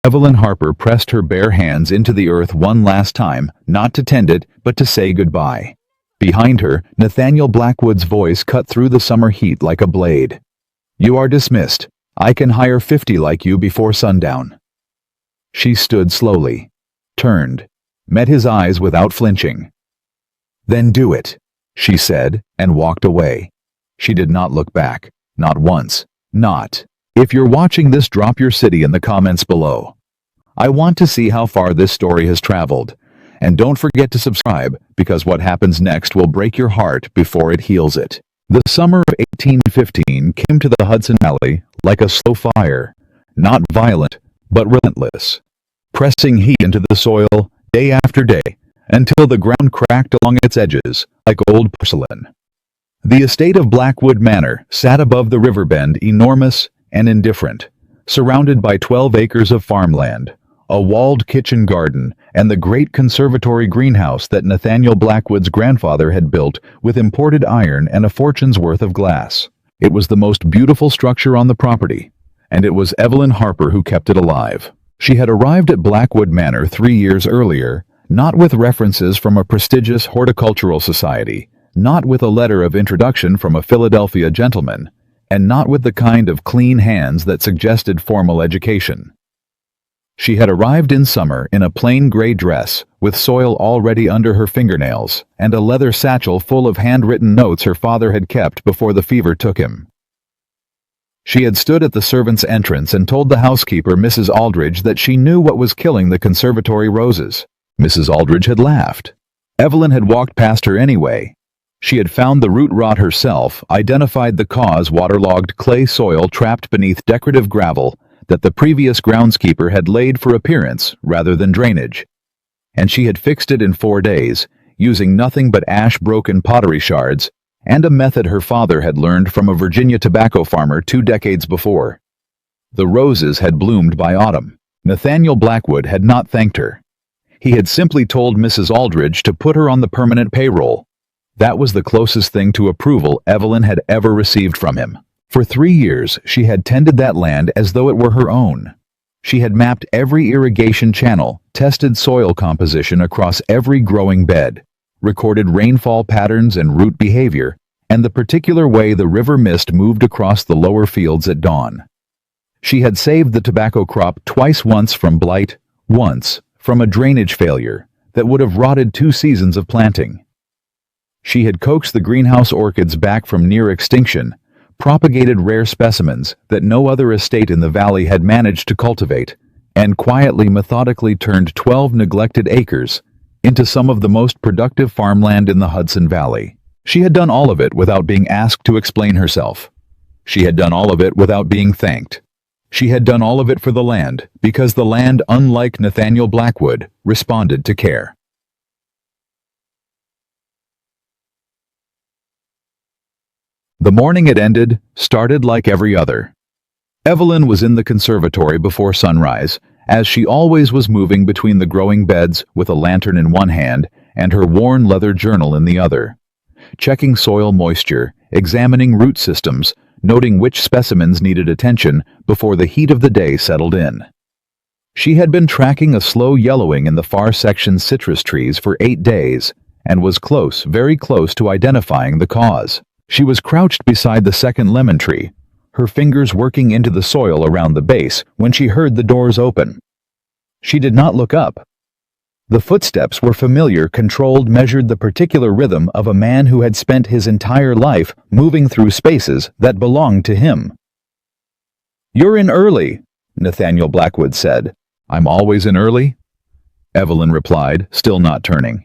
Evelyn Harper pressed her bare hands into the earth one last time, not to tend it, but to say goodbye. Behind her, Nathaniel Blackwood's voice cut through the summer heat like a blade. "You are dismissed. I can hire 50 like you before sundown." She stood slowly, turned, met his eyes without flinching. "Then do it," she said, and walked away. She did not look back, not once, not. If you're watching this, drop your city in the comments below. I want to see how far this story has traveled. And don't forget to subscribe, because what happens next will break your heart before it heals it. The summer of 1815 came to the Hudson Valley like a slow fire, not violent, but relentless, pressing heat into the soil day after day, until the ground cracked along its edges like old porcelain. The estate of Blackwood Manor sat above the river bend, enormous and indifferent, surrounded by 12 acres of farmland, a walled kitchen garden, and the great conservatory greenhouse that Nathaniel Blackwood's grandfather had built with imported iron and a fortune's worth of glass. It was the most beautiful structure on the property, and it was Evelyn Harper who kept it alive. She had arrived at Blackwood Manor 3 years earlier, not with references from a prestigious horticultural society, not with a letter of introduction from a Philadelphia gentleman, and not with the kind of clean hands that suggested formal education. She had arrived in summer in a plain gray dress, with soil already under her fingernails, and a leather satchel full of handwritten notes her father had kept before the fever took him. She had stood at the servants' entrance and told the housekeeper, Mrs. Aldridge, that she knew what was killing the conservatory roses. Mrs. Aldridge had laughed. Evelyn had walked past her anyway. She had found the root rot herself, identified the cause: waterlogged clay soil trapped beneath decorative gravel that the previous groundskeeper had laid for appearance rather than drainage. And she had fixed it in 4 days, using nothing but ash-broken pottery shards, and a method her father had learned from a Virginia tobacco farmer 2 decades before. The roses had bloomed by autumn. Nathaniel Blackwood had not thanked her. He had simply told Mrs. Aldridge to put her on the permanent payroll. That was the closest thing to approval Evelyn had ever received from him. For 3 years, she had tended that land as though it were her own. She had mapped every irrigation channel, tested soil composition across every growing bed, recorded rainfall patterns and root behavior, and the particular way the river mist moved across the lower fields at dawn. She had saved the tobacco crop twice, once from blight, once from a drainage failure that would have rotted 2 seasons of planting. She had coaxed the greenhouse orchids back from near extinction, propagated rare specimens that no other estate in the valley had managed to cultivate, and quietly, methodically turned 12 neglected acres into some of the most productive farmland in the Hudson Valley. She had done all of it without being asked to explain herself. She had done all of it without being thanked. She had done all of it for the land, because the land, unlike Nathaniel Blackwood, responded to care. The morning it ended started like every other. Evelyn was in the conservatory before sunrise, as she always was, moving between the growing beds with a lantern in one hand and her worn leather journal in the other, checking soil moisture, examining root systems, noting which specimens needed attention before the heat of the day settled in. She had been tracking a slow yellowing in the far section citrus trees for 8 days, and was close, very close to identifying the cause. She was crouched beside the second lemon tree, her fingers working into the soil around the base, when she heard the doors open. She did not look up. The footsteps were familiar, controlled, measured, the particular rhythm of a man who had spent his entire life moving through spaces that belonged to him. "You're in early," Nathaniel Blackwood said. "I'm always in early," Evelyn replied, still not turning.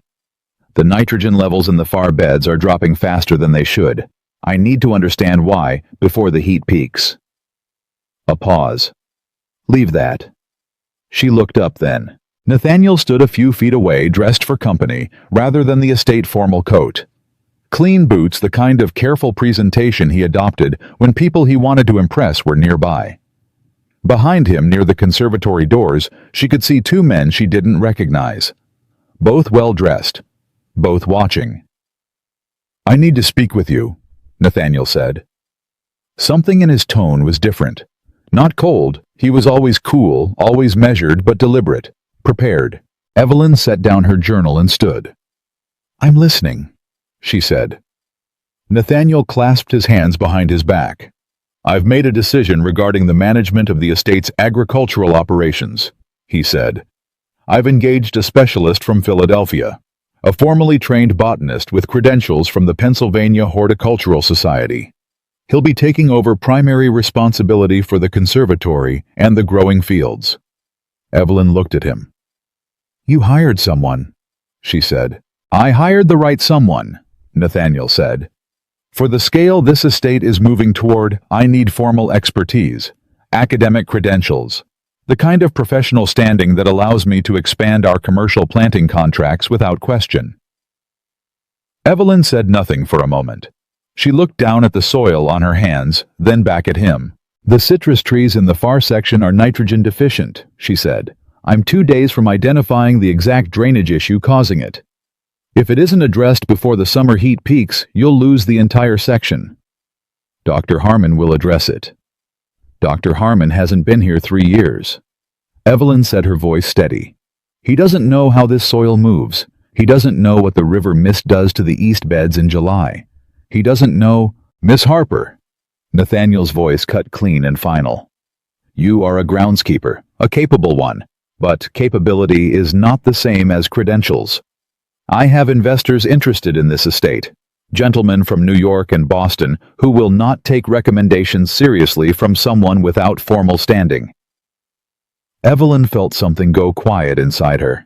"The nitrogen levels in the far beds are dropping faster than they should. I need to understand why before the heat peaks." A pause. "Leave that." She looked up then. Nathaniel stood a few feet away, dressed for company rather than the estate formal coat. Clean boots, the kind of careful presentation he adopted when people he wanted to impress were nearby. Behind him, near the conservatory doors, she could see 2 men she didn't recognize. Both well-dressed, both watching. "I need to speak with you," Nathaniel said. Something in his tone was different. Not cold, he was always cool, always measured but deliberate, prepared. Evelyn set down her journal and stood. "I'm listening," she said. Nathaniel clasped his hands behind his back. "I've made a decision regarding the management of the estate's agricultural operations," he said. "I've engaged a specialist from Philadelphia, a formally trained botanist with credentials from the Pennsylvania Horticultural Society. He'll be taking over primary responsibility for the conservatory and the growing fields." Evelyn looked at him. "You hired someone," she said. "I hired the right someone," Nathaniel said. "For the scale this estate is moving toward, I need formal expertise, academic credentials, the kind of professional standing that allows me to expand our commercial planting contracts without question." Evelyn said nothing for a moment. She looked down at the soil on her hands, then back at him. "The citrus trees in the far section are nitrogen deficient," she said. "I'm 2 days from identifying the exact drainage issue causing it. If it isn't addressed before the summer heat peaks, you'll lose the entire section. Dr. Harmon will address it." "Dr. Harmon hasn't been here 3 years." Evelyn said, her voice steady. "He doesn't know how this soil moves. He doesn't know what the river mist does to the east beds in July. He doesn't know—" "Miss Harper," Nathaniel's voice cut clean and final. "You are a groundskeeper, a capable one, but capability is not the same as credentials. I have investors interested in this estate, gentlemen from New York and Boston who will not take recommendations seriously from someone without formal standing." Evelyn felt something go quiet inside her.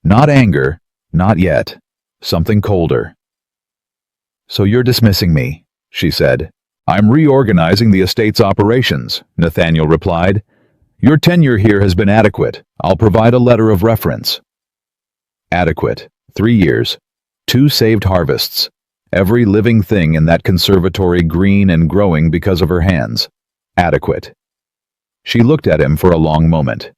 Not anger, not yet. Something colder. "So you're dismissing me," she said. "I'm reorganizing the estate's operations," Nathaniel replied. "Your tenure here has been adequate. I'll provide a letter of reference." Adequate. 3 years. 2 saved harvests. Every living thing in that conservatory green and growing because of her hands. Adequate. She looked at him for a long moment.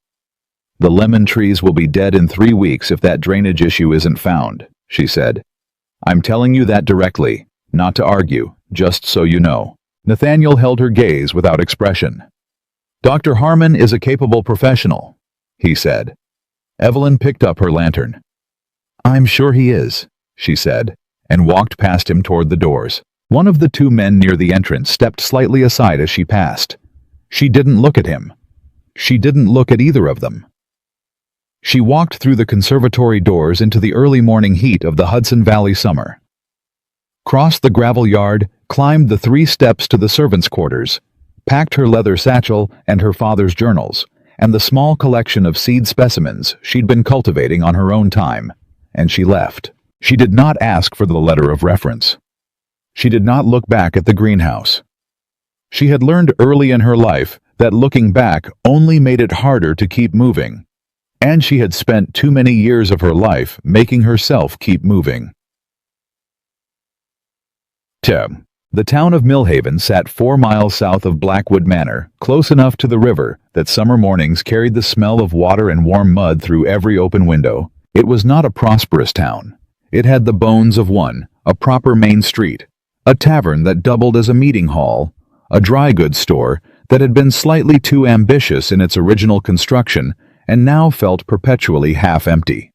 "The lemon trees will be dead in 3 weeks if that drainage issue isn't found," she said. "I'm telling you that directly, not to argue, just so you know." Nathaniel held her gaze without expression. "Dr. Harmon is a capable professional," he said. Evelyn picked up her lantern. "I'm sure he is," she said, and walked past him toward the doors. One of the 2 men near the entrance stepped slightly aside as she passed. She didn't look at him. She didn't look at either of them. She walked through the conservatory doors into the early morning heat of the Hudson Valley summer. Crossed the gravel yard, climbed the 3 steps to the servants' quarters, packed her leather satchel and her father's journals, and the small collection of seed specimens she'd been cultivating on her own time, and she left. She did not ask for the letter of reference. She did not look back at the greenhouse. She had learned early in her life that looking back only made it harder to keep moving, and she had spent too many years of her life making herself keep moving. The town of Millhaven sat 4 miles south of Blackwood Manor, close enough to the river that summer mornings carried the smell of water and warm mud through every open window. It was not a prosperous town. It had the bones of one, a proper main street, a tavern that doubled as a meeting hall, a dry goods store that had been slightly too ambitious in its original construction and now felt perpetually half empty.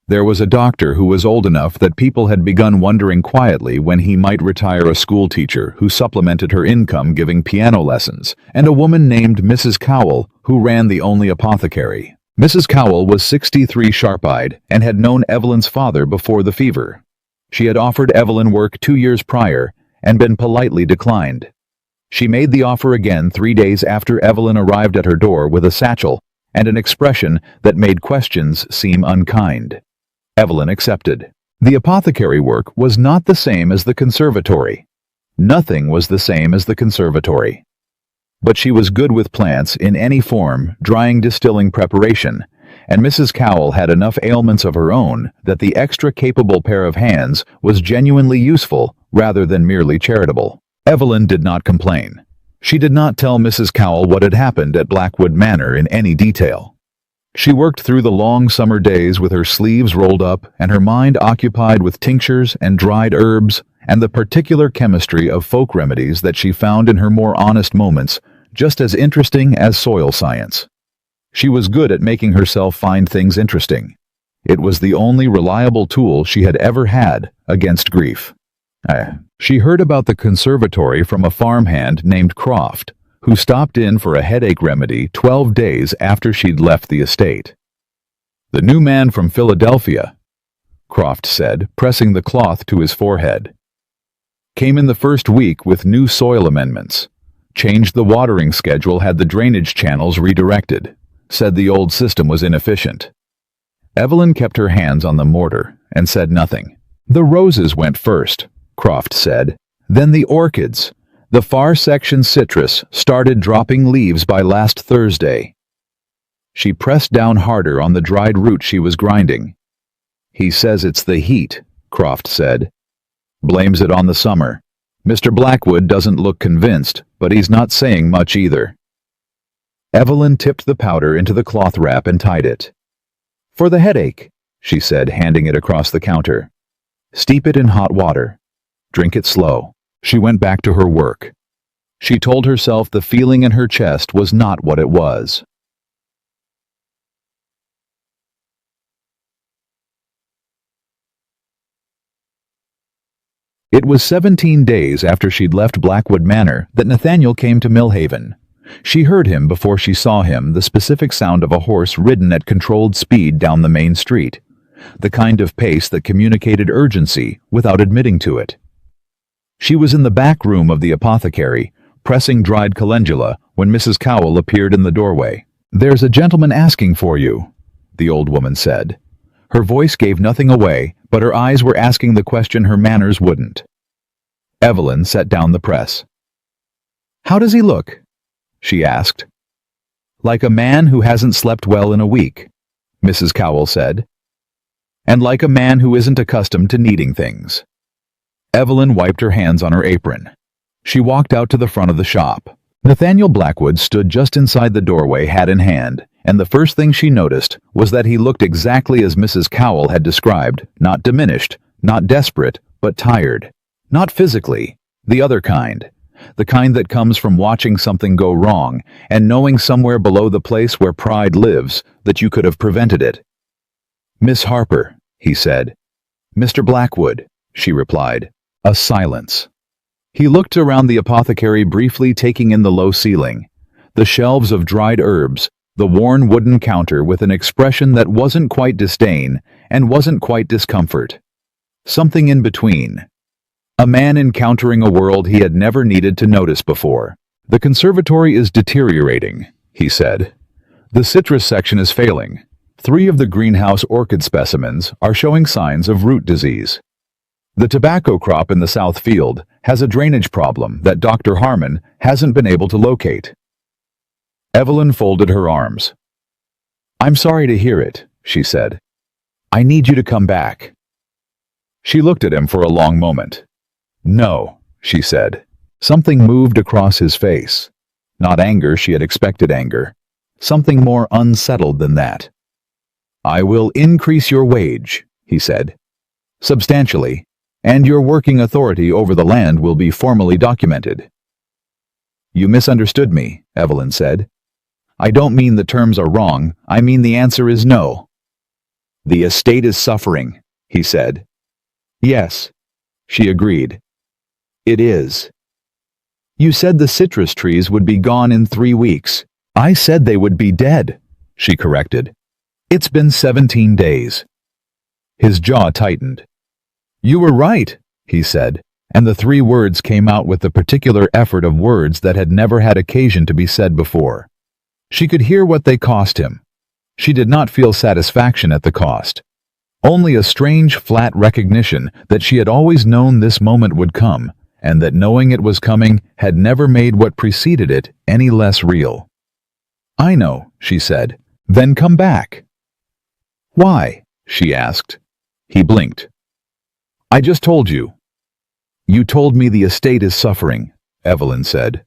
There was a doctor who was old enough that people had begun wondering quietly when he might retire, a school teacher who supplemented her income giving piano lessons, and a woman named Mrs. Cowell who ran the only apothecary. Mrs. Cowell was 63, sharp-eyed, and had known Evelyn's father before the fever. She had offered Evelyn work 2 years prior and been politely declined. She made the offer again 3 days after Evelyn arrived at her door with a satchel and an expression that made questions seem unkind. Evelyn accepted. The apothecary work was not the same as the conservatory. Nothing was the same as the conservatory. But she was good with plants in any form, drying, distilling, preparation, and Mrs. Cowell had enough ailments of her own that the extra capable pair of hands was genuinely useful rather than merely charitable. Evelyn did not complain. She did not tell Mrs. Cowell what had happened at Blackwood Manor in any detail. She worked through the long summer days with her sleeves rolled up and her mind occupied with tinctures and dried herbs and the particular chemistry of folk remedies that she found in her more honest moments, just as interesting as soil science. She was good at making herself find things interesting. It was the only reliable tool she had ever had against grief. She heard about the conservatory from a farmhand named Croft, who stopped in for a headache remedy 12 days after she'd left the estate. "The new man from Philadelphia," Croft said, pressing the cloth to his forehead. "Came in the first week with new soil amendments. Changed the watering schedule, had the drainage channels redirected. Said the old system was inefficient." Evelyn kept her hands on the mortar and said nothing. "The roses went first," Croft said. "Then the orchids. The far section citrus started dropping leaves by last Thursday." She pressed down harder on the dried root she was grinding. "He says it's the heat," Croft said. "Blames it on the summer. Mr. Blackwood doesn't look convinced, but he's not saying much either." Evelyn tipped the powder into the cloth wrap and tied it. "For the headache," she said, handing it across the counter. "Steep it in hot water. Drink it slow." She went back to her work. She told herself the feeling in her chest was not what it was. It was 17 days after she'd left Blackwood Manor that Nathaniel came to Millhaven. She heard him before she saw him, the specific sound of a horse ridden at controlled speed down the main street, the kind of pace that communicated urgency without admitting to it. She was in the back room of the apothecary, pressing dried calendula, when Mrs. Cowell appeared in the doorway. "There's a gentleman asking for you," the old woman said. Her voice gave nothing away, but her eyes were asking the question her manners wouldn't. Evelyn set down the press. "How does he look?" she asked. "Like a man who hasn't slept well in a week," Mrs. Cowell said. "And like a man who isn't accustomed to needing things." Evelyn wiped her hands on her apron. She walked out to the front of the shop. Nathaniel Blackwood stood just inside the doorway, hat in hand, and the first thing she noticed was that he looked exactly as Mrs. Cowell had described, not diminished, not desperate, but tired. Not physically, the other kind. The kind that comes from watching something go wrong and knowing somewhere below the place where pride lives that you could have prevented it. "Miss Harper," he said. "Mr. Blackwood," she replied. A silence. He looked around the apothecary briefly, taking in the low ceiling, the shelves of dried herbs, the worn wooden counter with an expression that wasn't quite disdain and wasn't quite discomfort. Something in between. A man encountering a world he had never needed to notice before. "The conservatory is deteriorating," he said. "The citrus section is failing. 3 of the greenhouse orchid specimens are showing signs of root disease. The tobacco crop in the south field has a drainage problem that Dr. Harmon hasn't been able to locate." Evelyn folded her arms. "I'm sorry to hear it," she said. "I need you to come back." She looked at him for a long moment. "No," she said. Something moved across his face. Not anger, she had expected anger. Something more unsettled than that. "I will increase your wage," he said. "Substantially, and your working authority over the land will be formally documented." "You misunderstood me," Evelyn said. "I don't mean the terms are wrong, I mean the answer is no." "The estate is suffering," he said. "Yes," she agreed. "It is." "You said the citrus trees would be gone in 3 weeks. I said they would be dead," she corrected. "It's been 17 days." His jaw tightened. "You were right," he said, and the 3 words came out with the particular effort of words that had never had occasion to be said before. She could hear what they cost him. She did not feel satisfaction at the cost. Only a strange, flat recognition that she had always known this moment would come, and that knowing it was coming had never made what preceded it any less real. "I know," she said. "Then come back." "Why?" she asked. He blinked. "I just told you." "You told me the estate is suffering," Evelyn said.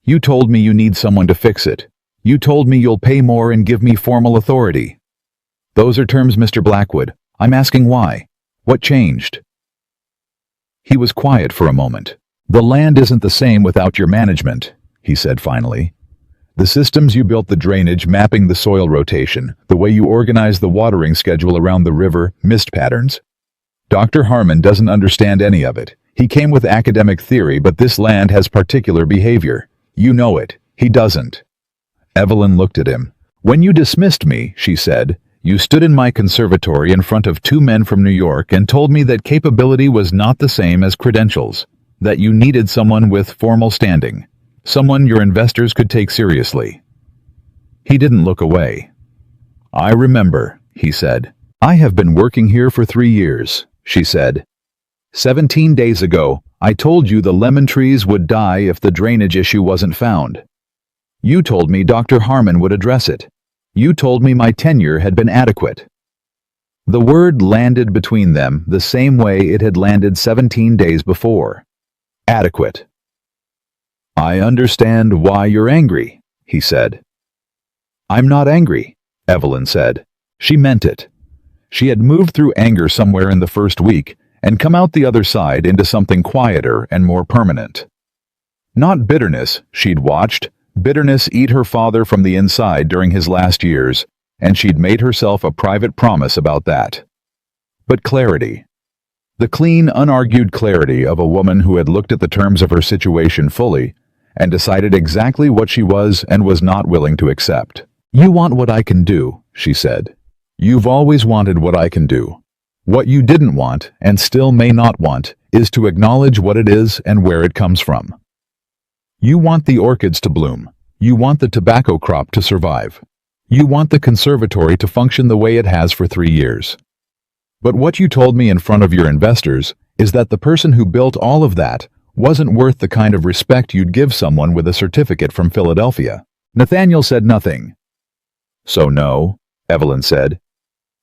"You told me you need someone to fix it. You told me you'll pay more and give me formal authority." "Those are terms, Mr. Blackwood. I'm asking why. What changed?" He was quiet for a moment. "The land isn't the same without your management," he said finally. "The systems you built, the drainage, mapping the soil rotation, the way you organize the watering schedule around the river, mist patterns. Dr. Harmon doesn't understand any of it. He came with academic theory, but this land has particular behavior. You know it. He doesn't." Evelyn looked at him. "When you dismissed me," she said, "you stood in my conservatory in front of two men from New York and told me that capability was not the same as credentials, that you needed someone with formal standing, someone your investors could take seriously." He didn't look away. "I remember," he said. "I have been working here for 3 years," she said. 17 days ago, I told you the lemon trees would die if the drainage issue wasn't found. You told me Dr. Harmon would address it. You told me my tenure had been adequate." The word landed between them the same way it had landed 17 days before. Adequate. "I understand why you're angry," he said. "I'm not angry," Evelyn said. She meant it. She had moved through anger somewhere in the first week and come out the other side into something quieter and more permanent. Not bitterness, she'd watched. Bitterness eat her father from the inside during his last years, and she'd made herself a private promise about that. But clarity. The clean, unargued clarity of a woman who had looked at the terms of her situation fully and decided exactly what she was and was not willing to accept. "You want what I can do," she said. "You've always wanted what I can do. What you didn't want, and still may not want, is to acknowledge what it is and where it comes from. You want the orchids to bloom. You want the tobacco crop to survive. You want the conservatory to function the way it has for 3 years. But what you told me in front of your investors is that the person who built all of that wasn't worth the kind of respect you'd give someone with a certificate from Philadelphia." Nathaniel said nothing. "So no," Evelyn said.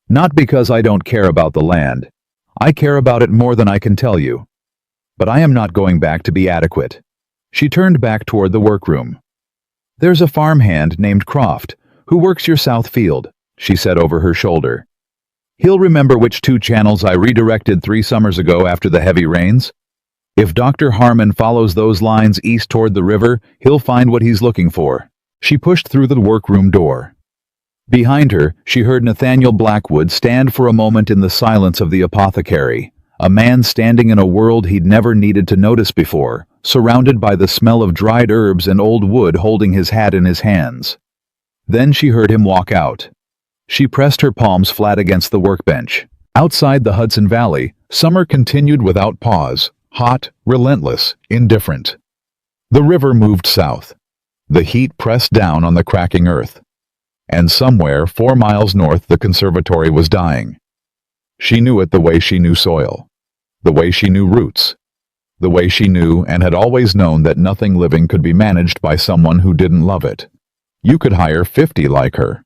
"Not because I don't care about the land. I care about it more than I can tell you. But I am not going back to be adequate." She turned back toward the workroom. "There's a farmhand named Croft who works your south field," she said over her shoulder. "He'll remember which 2 channels I redirected 3 summers ago after the heavy rains. If Dr. Harmon follows those lines east toward the river, he'll find what he's looking for." She pushed through the workroom door. Behind her, she heard Nathaniel Blackwood stand for a moment in the silence of the apothecary, a man standing in a world he'd never needed to notice before, surrounded by the smell of dried herbs and old wood, holding his hat in his hands. Then she heard him walk out. She pressed her palms flat against the workbench. Outside the Hudson Valley, summer continued without pause, hot, relentless, indifferent. The river moved south. The heat pressed down on the cracking earth. And somewhere 4 miles north the conservatory was dying. She knew it the way she knew soil, the way she knew roots, the way she knew and had always known that nothing living could be managed by someone who didn't love it. You could hire 50 like her.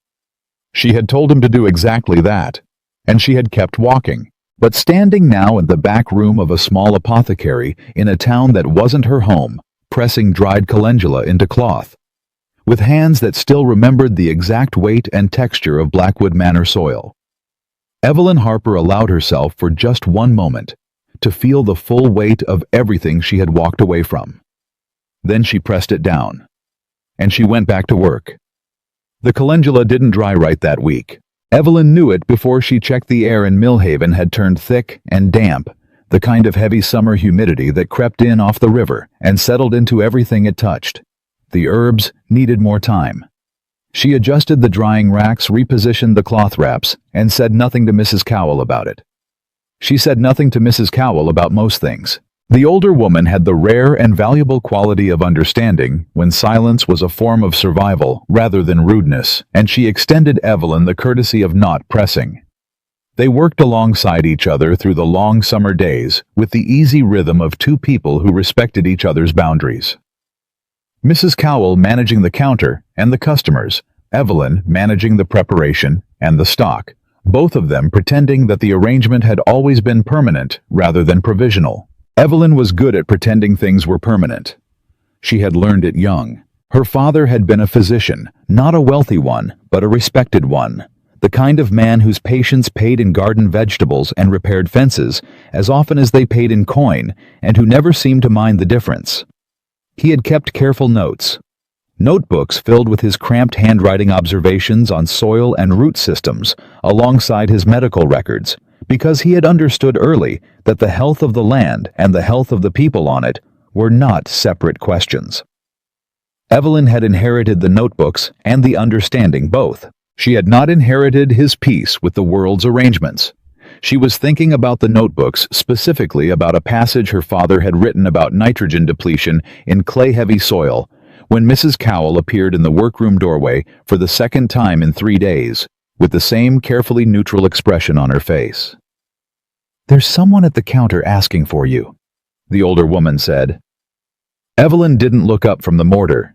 She had told him to do exactly that, and she had kept walking, but standing now in the back room of a small apothecary in a town that wasn't her home, pressing dried calendula into cloth, with hands that still remembered the exact weight and texture of Blackwood Manor soil. Evelyn Harper allowed herself for just one moment to feel the full weight of everything she had walked away from. Then she pressed it down, and she went back to work. The calendula didn't dry right that week. Evelyn knew it before she checked. The air in Millhaven had turned thick and damp, the kind of heavy summer humidity that crept in off the river and settled into everything it touched. The herbs needed more time. She adjusted the drying racks, repositioned the cloth wraps, and said nothing to Mrs. Cowell about it. She said nothing to Mrs. Cowell about most things. The older woman had the rare and valuable quality of understanding when silence was a form of survival rather than rudeness, and she extended Evelyn the courtesy of not pressing. They worked alongside each other through the long summer days with the easy rhythm of 2 people who respected each other's boundaries. Mrs. Cowell managing the counter and the customers, Evelyn managing the preparation and the stock, both of them pretending that the arrangement had always been permanent rather than provisional. Evelyn was good at pretending things were permanent. She had learned it young. Her father had been a physician, not a wealthy one, but a respected one, the kind of man whose patients paid in garden vegetables and repaired fences as often as they paid in coin, and who never seemed to mind the difference. He had kept careful notes, Notebooks filled with his cramped handwriting observations on soil and root systems, alongside his medical records, because he had understood early that the health of the land and the health of the people on it were not separate questions. Evelyn had inherited the notebooks and the understanding both. She had not inherited his peace with the world's arrangements. She was thinking about the notebooks, specifically about a passage her father had written about nitrogen depletion in clay-heavy soil, when Mrs. Cowell appeared in the workroom doorway for the second time in 3 days, with the same carefully neutral expression on her face. "There's someone at the counter asking for you," the older woman said. Evelyn didn't look up from the mortar.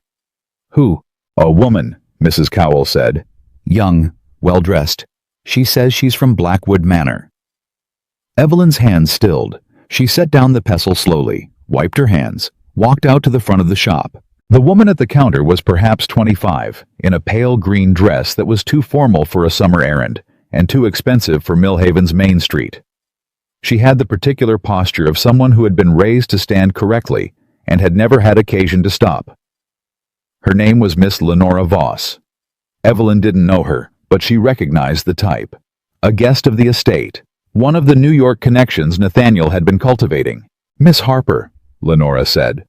"Who?" "A woman," Mrs. Cowell said. "Young, well-dressed. She says she's from Blackwood Manor." Evelyn's hands stilled. She set down the pestle slowly, wiped her hands, walked out to the front of the shop. The woman at the counter was perhaps 25, in a pale green dress that was too formal for a summer errand, and too expensive for Millhaven's Main Street. She had the particular posture of someone who had been raised to stand correctly, and had never had occasion to stop. Her name was Miss Lenora Voss. Evelyn didn't know her, but she recognized the type. A guest of the estate, one of the New York connections Nathaniel had been cultivating. "Miss Harper," Lenora said.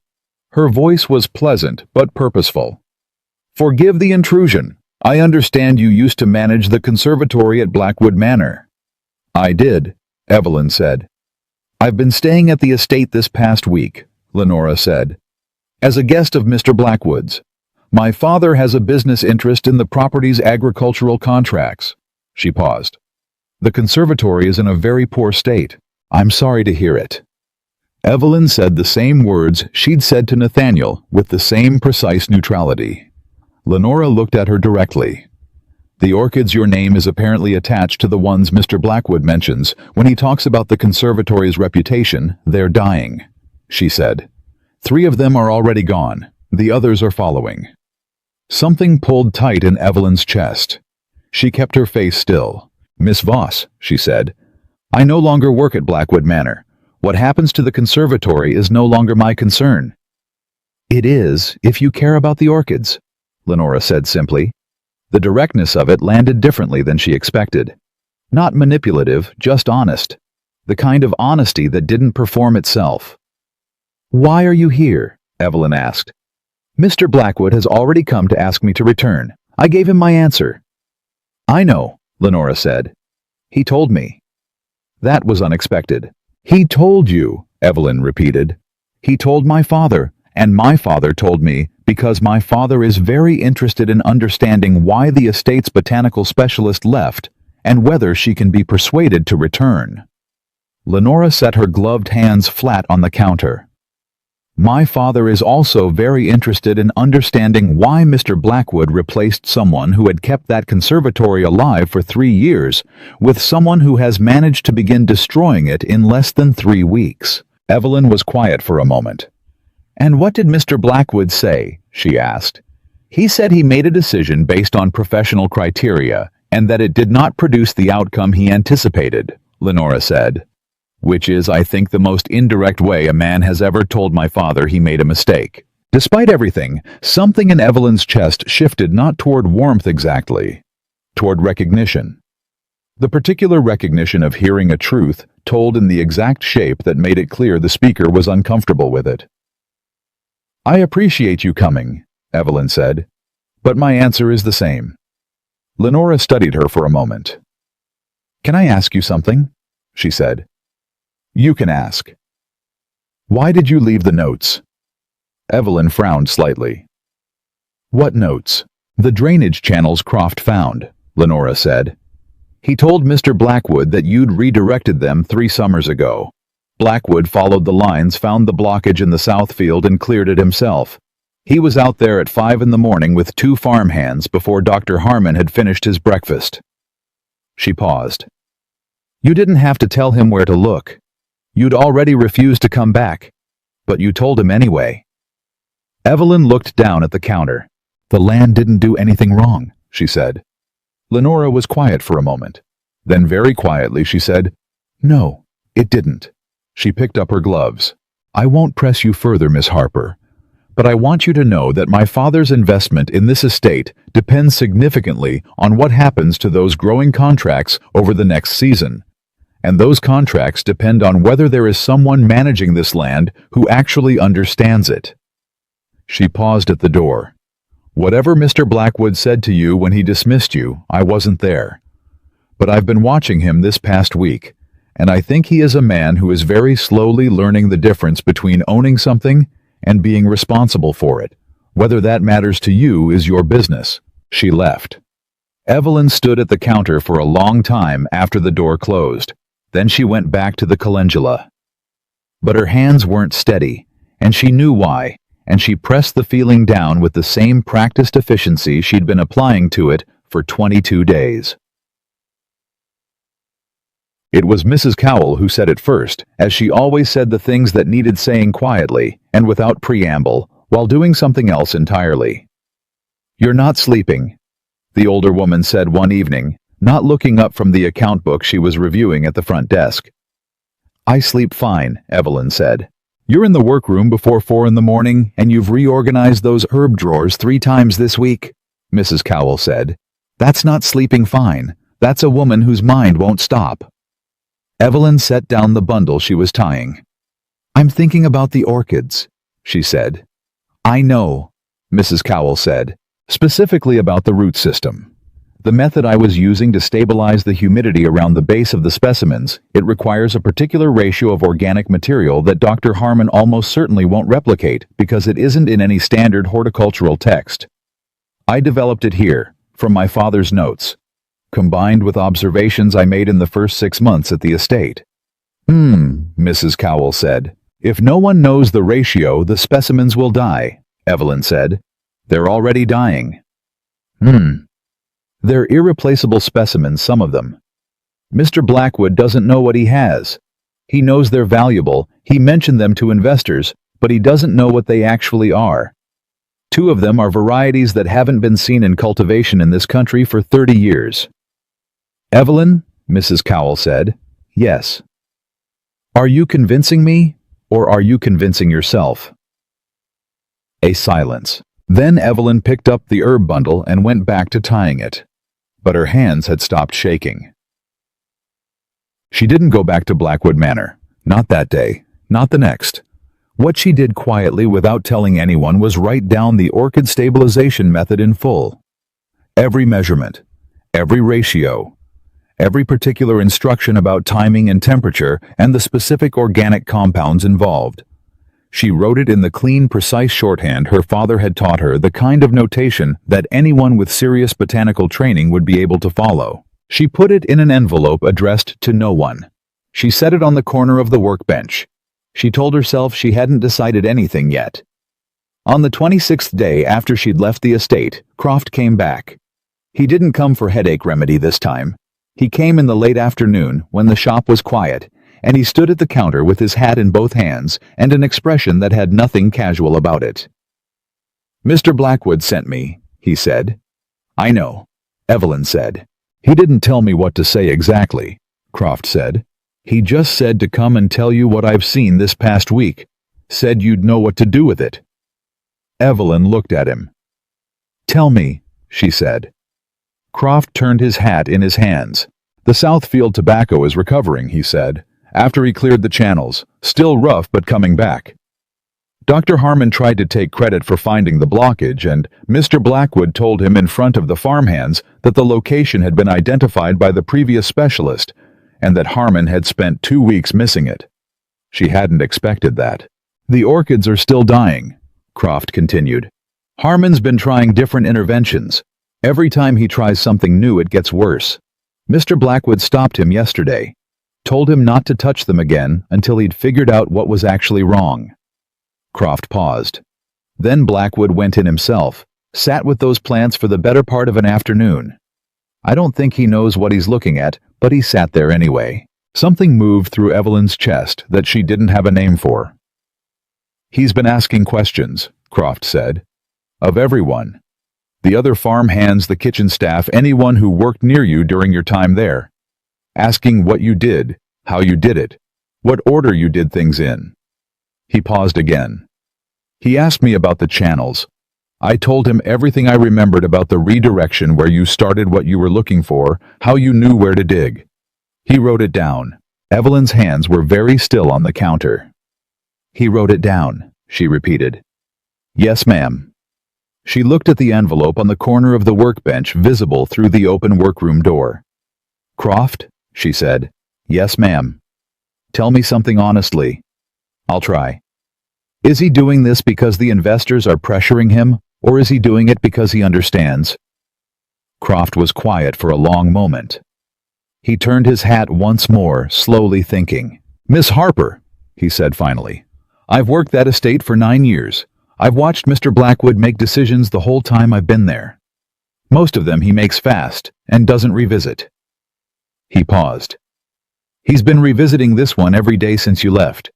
Her voice was pleasant but purposeful. "Forgive the intrusion. I understand you used to manage the conservatory at Blackwood Manor." "I did," Evelyn said. "I've been staying at the estate this past week," Lenora said, "as a guest of Mr. Blackwood's. My father has a business interest in the property's agricultural contracts." She paused. "The conservatory is in a very poor state. I'm sorry to hear it." Evelyn said the same words she'd said to Nathaniel with the same precise neutrality. Lenora looked at her directly. "The orchids your name is apparently attached to the ones Mr. Blackwood mentions when he talks about the conservatory's reputation. They're dying," she said. "3 of them are already gone. The others are following." Something pulled tight in Evelyn's chest. She kept her face still. "Miss Voss," she said, "I no longer work at Blackwood Manor. What happens to the conservatory is no longer my concern." "It is, if you care about the orchids," Lenora said simply. The directness of it landed differently than she expected. Not manipulative, just honest. The kind of honesty that didn't perform itself. "Why are you here?" Evelyn asked. "Mr. Blackwood has already come to ask me to return. I gave him my answer." "I know," Lenora said. "He told me." That was unexpected. "He told you," Evelyn repeated. "He told my father, and my father told me, because my father is very interested in understanding why the estate's botanical specialist left, and whether she can be persuaded to return." Lenora set her gloved hands flat on the counter. "My father is also very interested in understanding why Mr. Blackwood replaced someone who had kept that conservatory alive for 3 years with someone who has managed to begin destroying it in less than 3 weeks." Evelyn was quiet for a moment. "And what did Mr. Blackwood say?" she asked. "He said he made a decision based on professional criteria and that it did not produce the outcome he anticipated," Lenora said. "Which is, I think, the most indirect way a man has ever told my father he made a mistake." Despite everything, something in Evelyn's chest shifted not toward warmth exactly, toward recognition. The particular recognition of hearing a truth told in the exact shape that made it clear the speaker was uncomfortable with it. "I appreciate you coming," Evelyn said, "but my answer is the same." Lenora studied her for a moment. "Can I ask you something?" she said. "You can ask." "Why did you leave the notes?" Evelyn frowned slightly. "What notes?" "The drainage channels Croft found," Lenora said. "He told Mr. Blackwood that you'd redirected them 3 summers ago. Blackwood followed the lines, found the blockage in the south field, and cleared it himself. He was out there at 5 in the morning with 2 farmhands before Dr. Harmon had finished his breakfast." She paused. "You didn't have to tell him where to look. You'd already refused to come back, but you told him anyway." Evelyn looked down at the counter. "The land didn't do anything wrong," she said. Lenora was quiet for a moment. Then very quietly she said, "No, it didn't." She picked up her gloves. "I won't press you further, Miss Harper, But I want you to know that my father's investment in this estate depends significantly on what happens to those growing contracts over the next season. And those contracts depend on whether there is someone managing this land who actually understands it." She paused at the door. "Whatever Mr. Blackwood said to you when he dismissed you, I wasn't there. But I've been watching him this past week, and I think he is a man who is very slowly learning the difference between owning something and being responsible for it. Whether that matters to you is your business." She left. Evelyn stood at the counter for a long time after the door closed. Then she went back to the calendula. But her hands weren't steady, and she knew why, and she pressed the feeling down with the same practiced efficiency she'd been applying to it for 22 days. It was Mrs. Cowell who said it first, as she always said the things that needed saying quietly and without preamble, while doing something else entirely. "You're not sleeping," the older woman said one evening, not looking up from the account book she was reviewing at the front desk. "I sleep fine," Evelyn said. "You're in the workroom before 4 in the morning, and you've reorganized those herb drawers 3 times this week," Mrs. Cowell said. "That's not sleeping fine. That's a woman whose mind won't stop." Evelyn set down the bundle she was tying. "I'm thinking about the orchids," she said. "I know," Mrs. Cowell said, "specifically about the root system. The method I was using to stabilize the humidity around the base of the specimens, it requires a particular ratio of organic material that Dr. Harmon almost certainly won't replicate because it isn't in any standard horticultural text. I developed it here, from my father's notes, combined with observations I made in the first 6 months at the estate." Mrs. Cowell said. "If no one knows the ratio, the specimens will die," Evelyn said. "They're already dying." "They're irreplaceable specimens, some of them. Mr. Blackwood doesn't know what he has. He knows they're valuable, he mentioned them to investors, but he doesn't know what they actually are. 2 of them are varieties that haven't been seen in cultivation in this country for 30 years. "Evelyn," Mrs. Cowell said, "yes. Are you convincing me, or are you convincing yourself?" A silence. Then Evelyn picked up the herb bundle and went back to tying it. But her hands had stopped shaking. She didn't go back to Blackwood Manor. Not that day. Not the next. What she did quietly without telling anyone was write down the orchid stabilization method in full. Every measurement, every ratio, every particular instruction about timing and temperature and the specific organic compounds involved. She wrote it in the clean, precise shorthand her father had taught her, the kind of notation that anyone with serious botanical training would be able to follow. She put it in an envelope addressed to no one. She set it on the corner of the workbench. She told herself she hadn't decided anything yet. On the 26th day after she'd left the estate, Croft came back. He didn't come for headache remedy this time. He came in the late afternoon when the shop was quiet, and he stood at the counter with his hat in both hands and an expression that had nothing casual about it. "Mr. Blackwood sent me," he said. "I know," Evelyn said. "He didn't tell me what to say exactly," Croft said. "He just said to come and tell you what I've seen this past week. Said you'd know what to do with it." Evelyn looked at him. "Tell me," she said. Croft turned his hat in his hands. "The Southfield tobacco is recovering," he said, after he cleared the channels, still rough but coming back. Dr. Harmon tried to take credit for finding the blockage, and Mr. Blackwood told him in front of the farmhands that the location had been identified by the previous specialist, and that Harmon had spent 2 weeks missing it. She hadn't expected that. "The orchids are still dying," Croft continued. "Harmon's been trying different interventions. Every time he tries something new, it gets worse. Mr. Blackwood stopped him yesterday, told him not to touch them again until he'd figured out what was actually wrong." Croft paused. Then Blackwood went in himself, sat with those plants for the better part of an afternoon. I don't think he knows what he's looking at, but he sat there anyway. Something moved through Evelyn's chest that she didn't have a name for. "He's been asking questions," Croft said. "Of everyone. The other farm hands, the kitchen staff, anyone who worked near you during your time there. Asking what you did, how you did it, what order you did things in." He paused again. He asked me about the channels. I told him everything I remembered about the redirection, where you started, what you were looking for, how you knew where to dig. He wrote it down. Evelyn's hands were very still on the counter. He wrote it down, she repeated. Yes, ma'am. She looked at the envelope on the corner of the workbench, visible through the open workroom door. Croft, she said. Yes, ma'am. Tell me something honestly. I'll try. Is he doing this because the investors are pressuring him, or is he doing it because he understands? Croft was quiet for a long moment. He turned his hat once more, slowly thinking. Miss Harper, he said finally. I've worked that estate for 9 years. I've watched Mr. Blackwood make decisions the whole time I've been there. Most of them he makes fast and doesn't revisit. He paused. He's been revisiting this one every day since you left.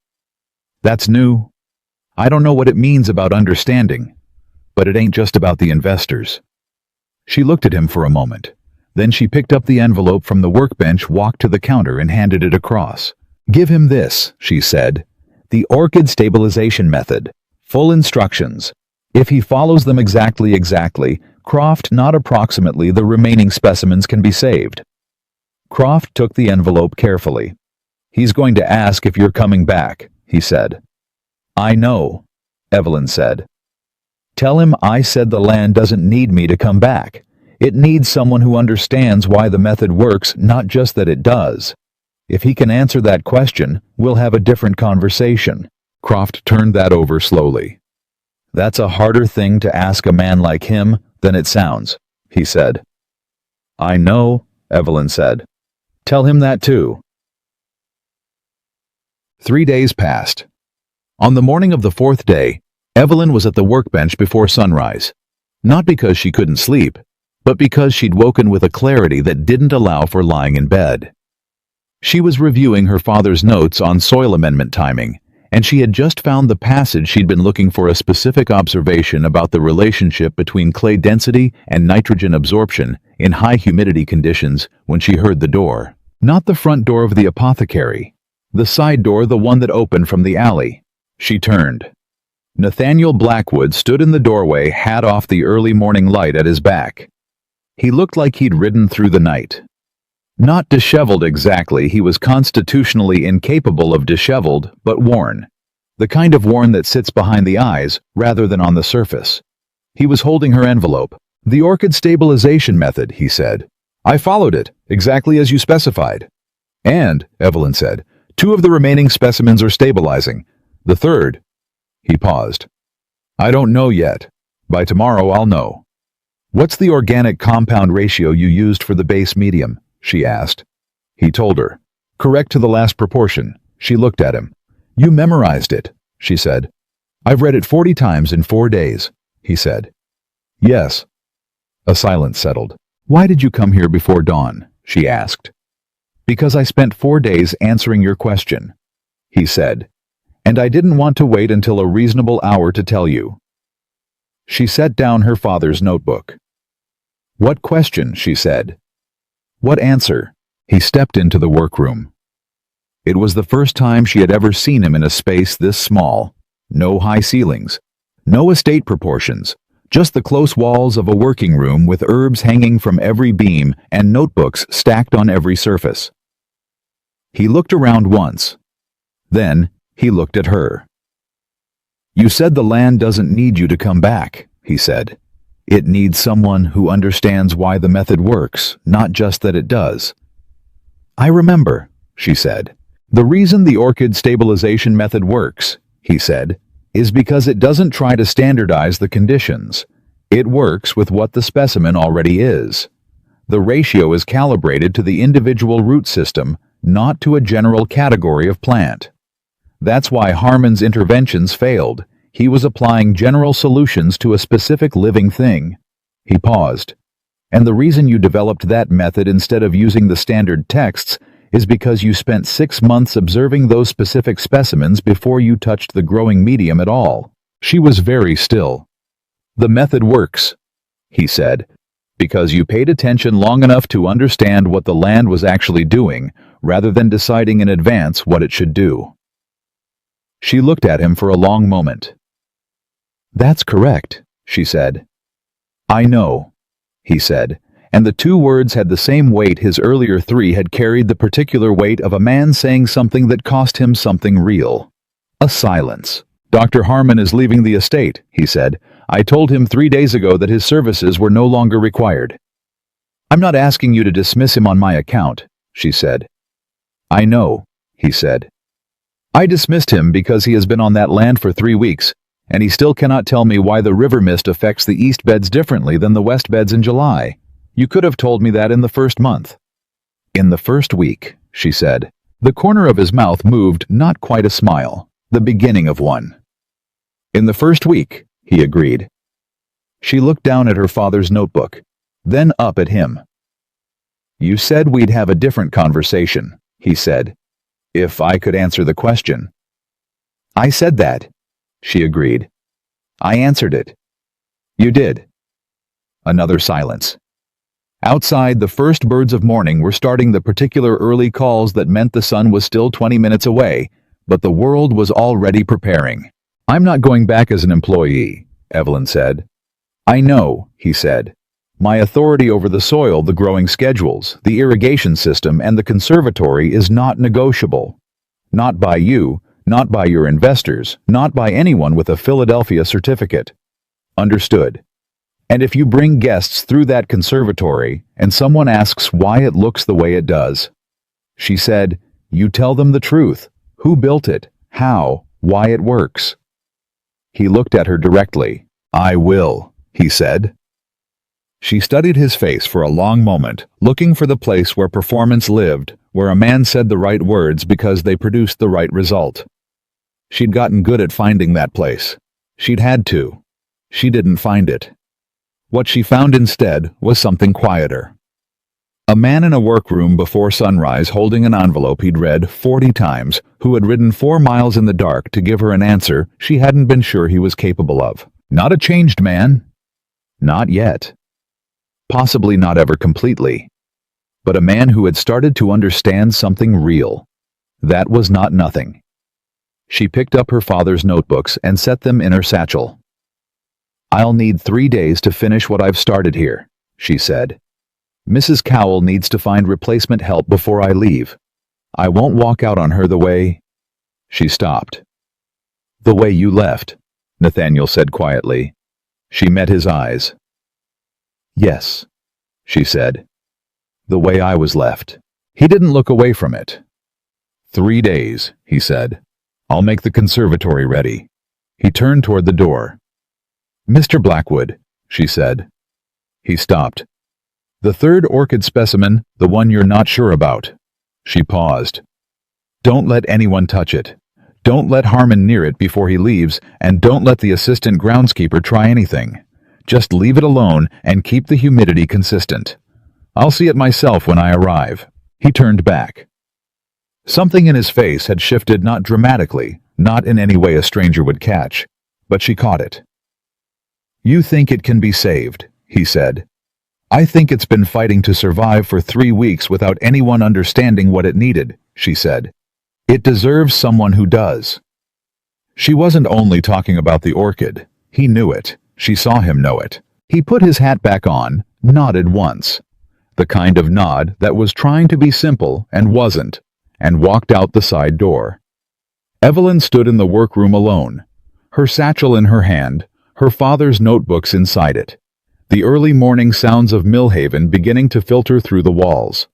That's new. I don't know what it means about understanding, but it ain't just about the investors. She looked at him for a moment. Then she picked up the envelope from the workbench, walked to the counter, and handed it across. Give him this, she said. The orchid stabilization method. Full instructions. If he follows them exactly, Croft, not approximately, the remaining specimens can be saved. Croft took the envelope carefully. He's going to ask if you're coming back, he said. I know, Evelyn said. Tell him I said the land doesn't need me to come back. It needs someone who understands why the method works, not just that it does. If he can answer that question, we'll have a different conversation. Croft turned that over slowly. That's a harder thing to ask a man like him than it sounds, he said. I know, Evelyn said. Tell him that too. 3 days passed. On the morning of the 4th day, Evelyn was at the workbench before sunrise. Not because she couldn't sleep, but because she'd woken with a clarity that didn't allow for lying in bed. She was reviewing her father's notes on soil amendment timing, and she had just found the passage she'd been looking for, a specific observation about the relationship between clay density and nitrogen absorption in high humidity conditions, when she heard the door. Not the front door of the apothecary, the side door, the one that opened from the alley. She turned. Nathaniel Blackwood stood in the doorway, hat off, the early morning light at his back. He looked like he'd ridden through the night. Not disheveled exactly, he was constitutionally incapable of disheveled, but worn. The kind of worn that sits behind the eyes, rather than on the surface. He was holding her envelope. The orchid stabilization method, he said. I followed it, exactly as you specified. And, Evelyn said, 2 of the remaining specimens are stabilizing. The 3rd. He paused. I don't know yet. By tomorrow I'll know. What's the organic compound ratio you used for the base medium? She asked. He told her. Correct to the last proportion. She looked at him. You memorized it, she said. I've read it 40 times in 4 days, he said. Yes. A silence settled. Why did you come here before dawn? She asked. Because I spent 4 days answering your question, he said. And I didn't want to wait until a reasonable hour to tell you. She set down her father's notebook. What question? She said. What answer? He stepped into the workroom. It was the first time she had ever seen him in a space this small. No high ceilings. No estate proportions. Just the close walls of a working room with herbs hanging from every beam and notebooks stacked on every surface. He looked around once. Then, he looked at her. You said the land doesn't need you to come back, he said. It needs someone who understands why the method works, not just that it does. I remember, she said. The reason the orchid stabilization method works, he said, is because it doesn't try to standardize the conditions. It works with what the specimen already is. The ratio is calibrated to the individual root system, not to a general category of plant. That's why Harmon's interventions failed. He was applying general solutions to a specific living thing. He paused. And the reason you developed that method instead of using the standard texts is because you spent 6 months observing those specific specimens before you touched the growing medium at all. She was very still. The method works, he said, because you paid attention long enough to understand what the land was actually doing, rather than deciding in advance what it should do. She looked at him for a long moment. That's correct, she said. I know, he said, and the two words had the same weight his earlier three had carried, the particular weight of a man saying something that cost him something real. A silence. Dr. Harmon is leaving the estate, he said. I told him 3 days ago that his services were no longer required. I'm not asking you to dismiss him on my account, she said. I know, he said. I dismissed him because he has been on that land for 3 weeks, and he still cannot tell me why the river mist affects the east beds differently than the west beds in July. You could have told me that in the first month. In the first week, she said. The corner of his mouth moved, not quite a smile, the beginning of one. In the first week, he agreed. She looked down at her father's notebook, then up at him. You said we'd have a different conversation, he said. If I could answer the question. I said that, she agreed. I answered it. You did. Another silence. Outside, the first birds of morning were starting the particular early calls that meant the sun was still 20 minutes away, but the world was already preparing. I'm not going back as an employee, Evelyn said. I know, he said. My authority over the soil, the growing schedules, the irrigation system, and the conservatory is not negotiable. Not by you, not by your investors, not by anyone with a Philadelphia certificate. Understood. And if you bring guests through that conservatory and someone asks why it looks the way it does, she said, you tell them the truth. Who built it? How? Why it works? He looked at her directly. I will, he said. She studied his face for a long moment, looking for the place where performance lived, where a man said the right words because they produced the right result. She'd gotten good at finding that place. She'd had to. She didn't find it. What she found instead was something quieter. A man in a workroom before sunrise holding an envelope he'd read 40 times, who had ridden 4 miles in the dark to give her an answer she hadn't been sure he was capable of. Not a changed man. Not yet. Possibly not ever completely. But a man who had started to understand something real. That was not nothing. She picked up her father's notebooks and set them in her satchel. I'll need 3 days to finish what I've started here, she said. Mrs. Cowell needs to find replacement help before I leave. I won't walk out on her the way... She stopped. The way you left, Nathaniel said quietly. She met his eyes. Yes, she said. The way I was left. He didn't look away from it. 3 days, he said. I'll make the conservatory ready. He turned toward the door. Mr. Blackwood, she said. He stopped. The third orchid specimen, the one you're not sure about. She paused. Don't let anyone touch it. Don't let Harmon near it before he leaves, and don't let the assistant groundskeeper try anything. Just leave it alone and keep the humidity consistent. I'll see it myself when I arrive. He turned back. Something in his face had shifted, not dramatically, not in any way a stranger would catch, but she caught it. You think it can be saved, he said. I think it's been fighting to survive for 3 weeks without anyone understanding what it needed, she said. It deserves someone who does. She wasn't only talking about the orchid. He knew it. She saw him know it. He put his hat back on, nodded once. The kind of nod that was trying to be simple and wasn't, and walked out the side door. Evelyn stood in the workroom alone, her satchel in her hand, her father's notebooks inside it. The early morning sounds of Millhaven beginning to filter through the walls.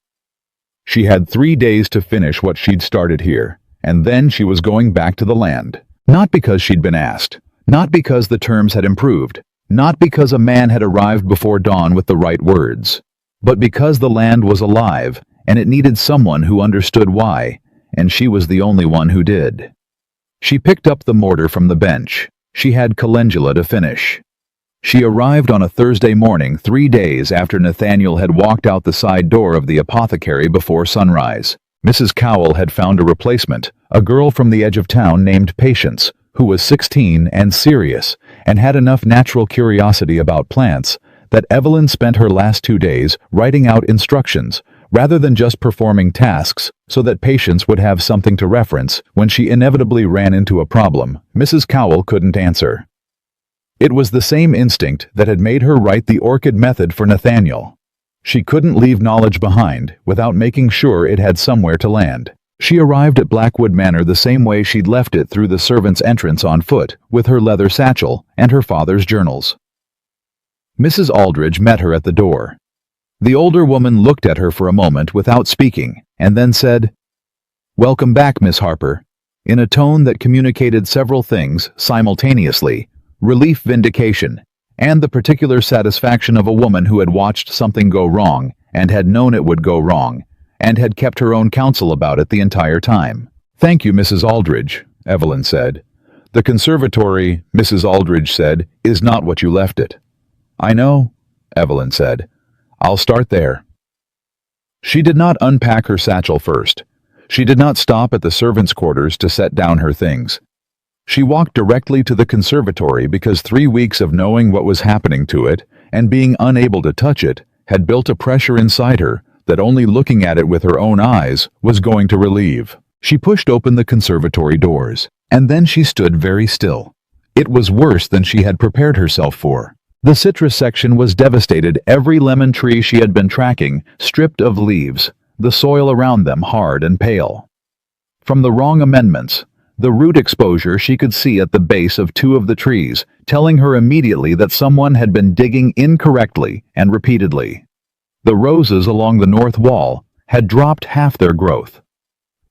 She had 3 days to finish what she'd started here, and then she was going back to the land. Not because she'd been asked, not because the terms had improved, not because a man had arrived before dawn with the right words, but because the land was alive, and it needed someone who understood why, and she was the only one who did. She picked up the mortar from the bench. She had calendula to finish. She arrived on a Thursday morning 3 days after Nathaniel had walked out the side door of the apothecary before sunrise. Mrs. Cowell had found a replacement, a girl from the edge of town named Patience, who was 16 and serious, and had enough natural curiosity about plants that Evelyn spent her last 2 days writing out instructions, rather than just performing tasks, so that Patience would have something to reference when she inevitably ran into a problem Mrs. Cowell couldn't answer. It was the same instinct that had made her write the orchid method for Nathaniel. She couldn't leave knowledge behind without making sure it had somewhere to land. She arrived at Blackwood Manor the same way she'd left it, through the servants' entrance on foot, with her leather satchel and her father's journals. Mrs. Aldridge met her at the door. The older woman looked at her for a moment without speaking, and then said, "Welcome back, Miss Harper," in a tone that communicated several things simultaneously: relief, vindication, and the particular satisfaction of a woman who had watched something go wrong and had known it would go wrong, and had kept her own counsel about it the entire time. "Thank you, Mrs. Aldridge," Evelyn said. "The conservatory," Mrs. Aldridge said, "is not what you left it." "I know," Evelyn said. "I'll start there." She did not unpack her satchel first. She did not stop at the servants' quarters to set down her things. She walked directly to the conservatory because 3 weeks of knowing what was happening to it and being unable to touch it had built a pressure inside her that only looking at it with her own eyes was going to relieve. She pushed open the conservatory doors, and then she stood very still. It was worse than she had prepared herself for. The citrus section was devastated, every lemon tree she had been tracking stripped of leaves, the soil around them hard and pale. From the wrong amendments, the root exposure she could see at the base of 2 of the trees, telling her immediately that someone had been digging incorrectly and repeatedly. The roses along the north wall had dropped half their growth.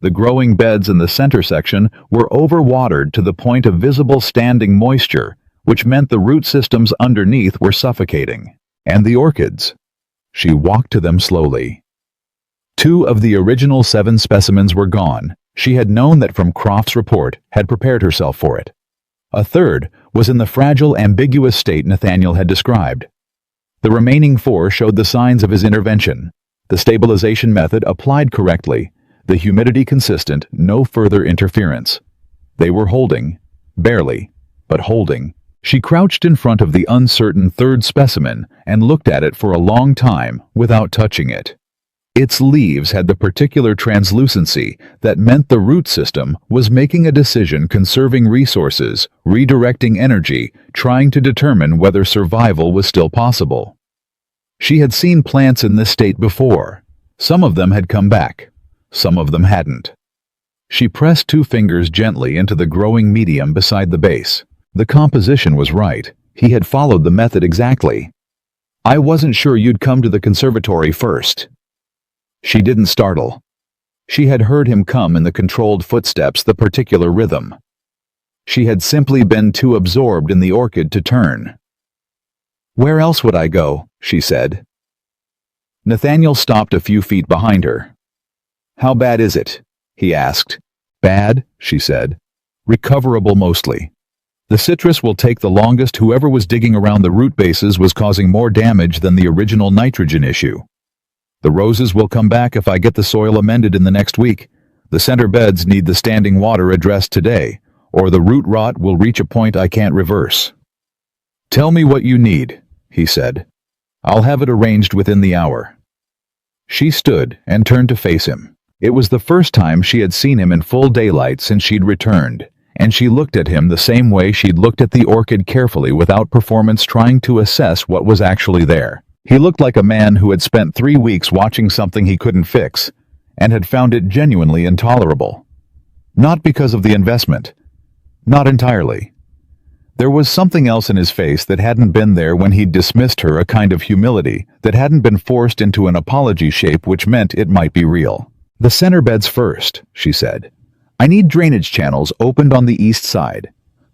The growing beds in the center section were overwatered to the point of visible standing moisture, which meant the root systems underneath were suffocating. And the orchids. She walked to them slowly. 2 of the original 7 specimens were gone. She had known that from Croft's report, had prepared herself for it. A third was in the fragile, ambiguous state Nathaniel had described. The remaining 4 showed the signs of his intervention: the stabilization method applied correctly, the humidity consistent, no further interference. They were holding, barely, but holding. She crouched in front of the uncertain 3rd specimen and looked at it for a long time without touching it. Its leaves had the particular translucency that meant the root system was making a decision, conserving resources, redirecting energy, trying to determine whether survival was still possible. She had seen plants in this state before. Some of them had come back. Some of them hadn't. She pressed 2 fingers gently into the growing medium beside the base. The composition was right. He had followed the method exactly. "I wasn't sure you'd come to the conservatory first." She didn't startle. She had heard him come in the controlled footsteps, the particular rhythm. She had simply been too absorbed in the orchid to turn. "Where else would I go?" she said. Nathaniel stopped a few feet behind her. "How bad is it?" he asked. "Bad," she said. "Recoverable mostly. The citrus will take the longest. Whoever was digging around the root bases was causing more damage than the original nitrogen issue. The roses will come back if I get the soil amended in the next week. The center beds need the standing water addressed today, or the root rot will reach a point I can't reverse." "Tell me what you need," he said. "I'll have it arranged within the hour." She stood and turned to face him. It was the first time she had seen him in full daylight since she'd returned, and she looked at him the same way she'd looked at the orchid, carefully, without performance, trying to assess what was actually there. He looked like a man who had spent 3 weeks watching something he couldn't fix, and had found it genuinely intolerable. Not because of the investment. Not entirely. There was something else in his face that hadn't been there when he'd dismissed her, a kind of humility that hadn't been forced into an apology shape, which meant it might be real. "The center beds first," she said. "I need drainage channels opened on the east side.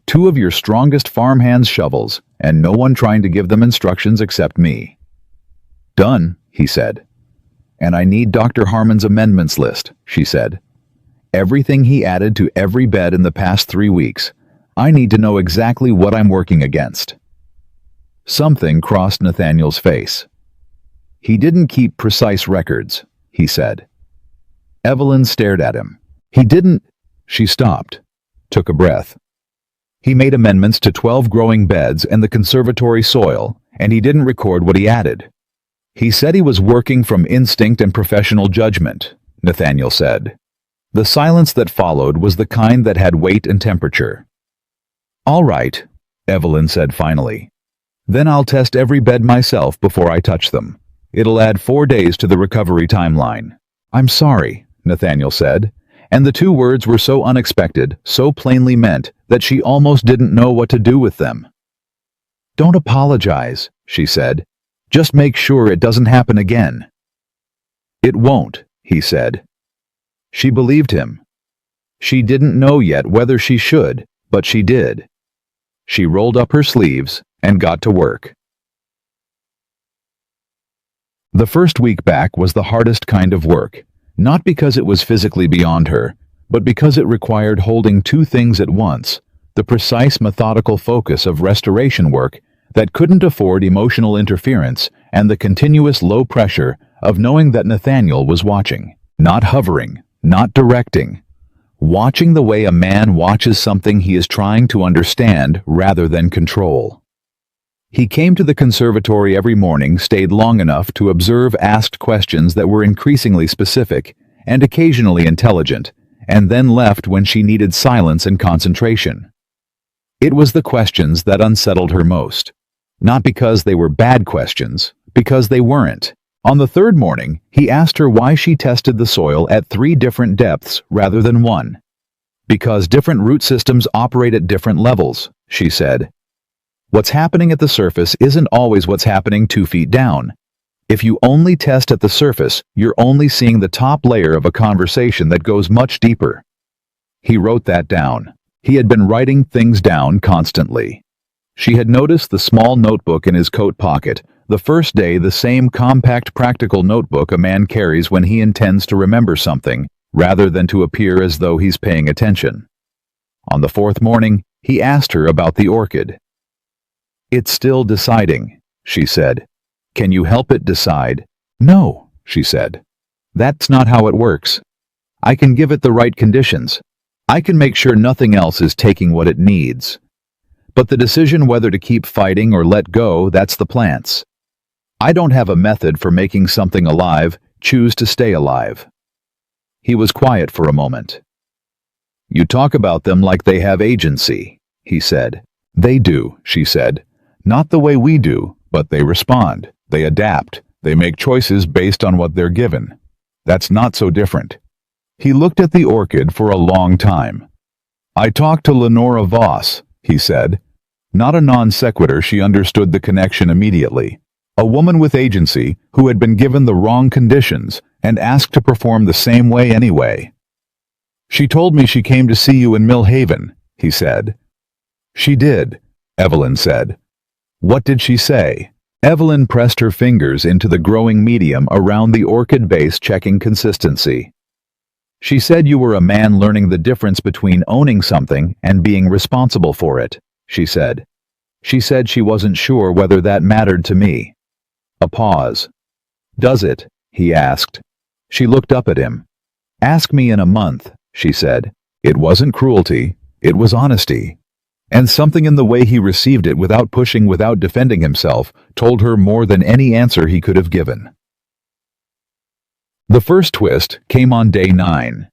2 of your strongest farmhands' shovels, and no one trying to give them instructions except me." "Done," he said. "And I need Dr. Harmon's amendments list," she said. "Everything he added to every bed in the past 3 weeks. I need to know exactly what I'm working against." Something crossed Nathaniel's face. "He didn't keep precise records," he said. Evelyn stared at him. "He didn't—" She stopped, took a breath. "He made amendments to 12 growing beds and the conservatory soil, and he didn't record what he added. He said he was working from instinct and professional judgment," Nathaniel said. The silence that followed was the kind that had weight and temperature. "All right," Evelyn said finally. Then I'll test every bed myself before I touch them. It'll add 4 days to the recovery timeline. I'm sorry, Nathaniel said, and the 2 words were so unexpected, so plainly meant, that she almost didn't know what to do with them. Don't apologize, she said. Just make sure it doesn't happen again. It won't, he said. She believed him. She didn't know yet whether she should, but she did. She rolled up her sleeves and got to work. The first week back was the hardest kind of work, not because it was physically beyond her, but because it required holding 2 things at once, the precise methodical focus of restoration work that couldn't afford emotional interference and the continuous low pressure of knowing that Nathaniel was watching, not hovering, not directing, watching the way a man watches something he is trying to understand rather than control. He came to the conservatory every morning, stayed long enough to observe, asked questions that were increasingly specific and occasionally intelligent, and then left when she needed silence and concentration. It was the questions that unsettled her most. Not because they were bad questions, because they weren't. On the 3rd morning, he asked her why she tested the soil at 3 different depths rather than 1. Because different root systems operate at different levels, she said. What's happening at the surface isn't always what's happening 2 feet down. If you only test at the surface, you're only seeing the top layer of a conversation that goes much deeper. He wrote that down. He had been writing things down constantly. She had noticed the small notebook in his coat pocket, the first day the same compact practical notebook a man carries when he intends to remember something, rather than to appear as though he's paying attention. On the 4th morning, he asked her about the orchid. It's still deciding, she said. Can you help it decide? No, she said. That's not how it works. I can give it the right conditions. I can make sure nothing else is taking what it needs. But the decision whether to keep fighting or let go, that's the plant's. I don't have a method for making something alive choose to stay alive. He was quiet for a moment. You talk about them like they have agency, he said. They do, she said. Not the way we do, but they respond, they adapt, they make choices based on what they're given. That's not so different. He looked at the orchid for a long time. I talked to Lenora Voss, he said. Not a non sequitur, she understood the connection immediately. A woman with agency who had been given the wrong conditions and asked to perform the same way anyway. She told me she came to see you in Mill Haven, he said. She did, Evelyn said. What did she say? Evelyn pressed her fingers into the growing medium around the orchid base, checking consistency. She said you were a man learning the difference between owning something and being responsible for it, she said. She said she wasn't sure whether that mattered to me. A pause. Does it? He asked. She looked up at him. Ask me in a month, she said. It wasn't cruelty, it was honesty. And something in the way he received it, without pushing, without defending himself, told her more than any answer he could have given. The first twist came on day 9.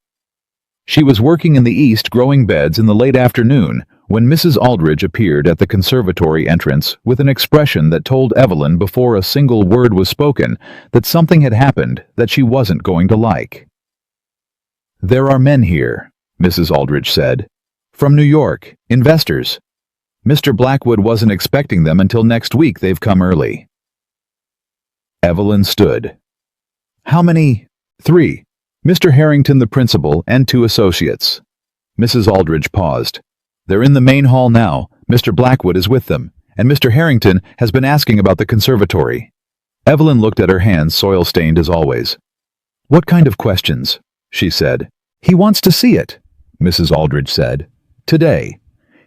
She was working in the east growing beds in the late afternoon when Mrs. Aldridge appeared at the conservatory entrance with an expression that told Evelyn before a single word was spoken that something had happened that she wasn't going to like. There are men here, Mrs. Aldridge said. From New York, investors. Mr. Blackwood wasn't expecting them until next week. They've come early. Evelyn stood. How many? 3. Mr. Harrington the principal and 2 associates. Mrs. Aldridge paused. They're in the main hall now. Mr. Blackwood is with them, and Mr. Harrington has been asking about the conservatory. Evelyn looked at her hands, soil-stained as always. What kind of questions? She said. He wants to see it, Mrs. Aldridge said. Today.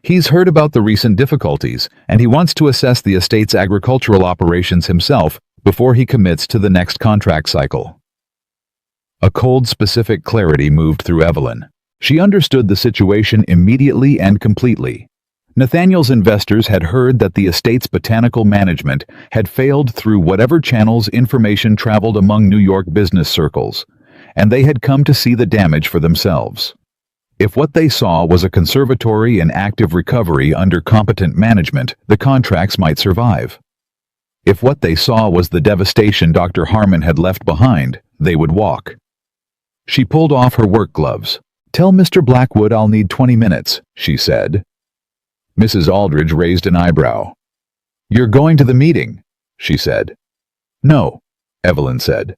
He's heard about the recent difficulties, and he wants to assess the estate's agricultural operations himself before he commits to the next contract cycle. A cold, specific clarity moved through Evelyn. She understood the situation immediately and completely. Nathaniel's investors had heard that the estate's botanical management had failed through whatever channels information traveled among New York business circles, and they had come to see the damage for themselves. If what they saw was a conservatory in active recovery under competent management, the contracts might survive. If what they saw was the devastation Dr. Harmon had left behind, they would walk. She pulled off her work gloves. "Tell Mr. Blackwood I'll need 20 minutes, she said. Mrs. Aldridge raised an eyebrow. "You're going to the meeting," she said. "No," Evelyn said.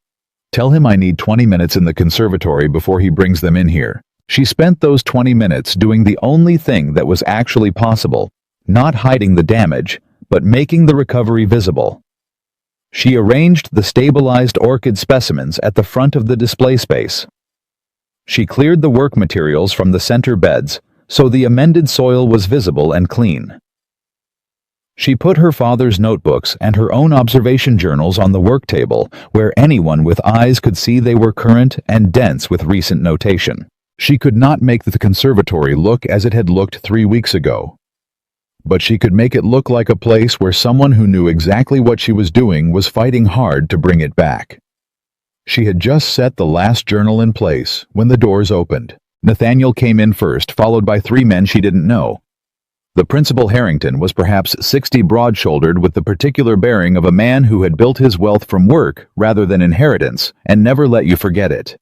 "Tell him I need 20 minutes in the conservatory before he brings them in here." She spent those 20 minutes doing the only thing that was actually possible, not hiding the damage, but making the recovery visible. She arranged the stabilized orchid specimens at the front of the display space. She cleared the work materials from the center beds, so the amended soil was visible and clean. She put her father's notebooks and her own observation journals on the work table, where anyone with eyes could see they were current and dense with recent notation. She could not make the conservatory look as it had looked 3 weeks ago, but she could make it look like a place where someone who knew exactly what she was doing was fighting hard to bring it back. She had just set the last journal in place when the doors opened. Nathaniel came in first, followed by 3 men she didn't know. The principal, Harrington, was perhaps 60, broad-shouldered, with the particular bearing of a man who had built his wealth from work rather than inheritance and never let you forget it.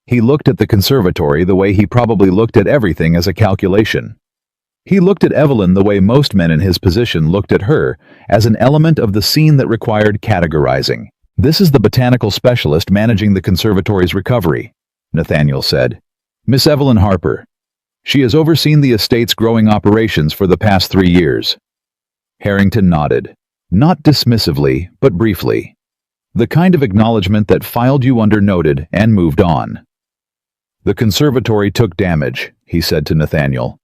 He looked at the conservatory the way he probably looked at everything as a calculation. He looked at Evelyn the way most men in his position looked at her, as an element of the scene that required categorizing. "This is the botanical specialist managing the conservatory's recovery," Nathaniel said. "Miss Evelyn Harper. She has overseen the estate's growing operations for the past 3 years. Harrington nodded, not dismissively, but briefly. The kind of acknowledgement that filed you under noted and moved on. "The conservatory took damage," he said to Nathaniel.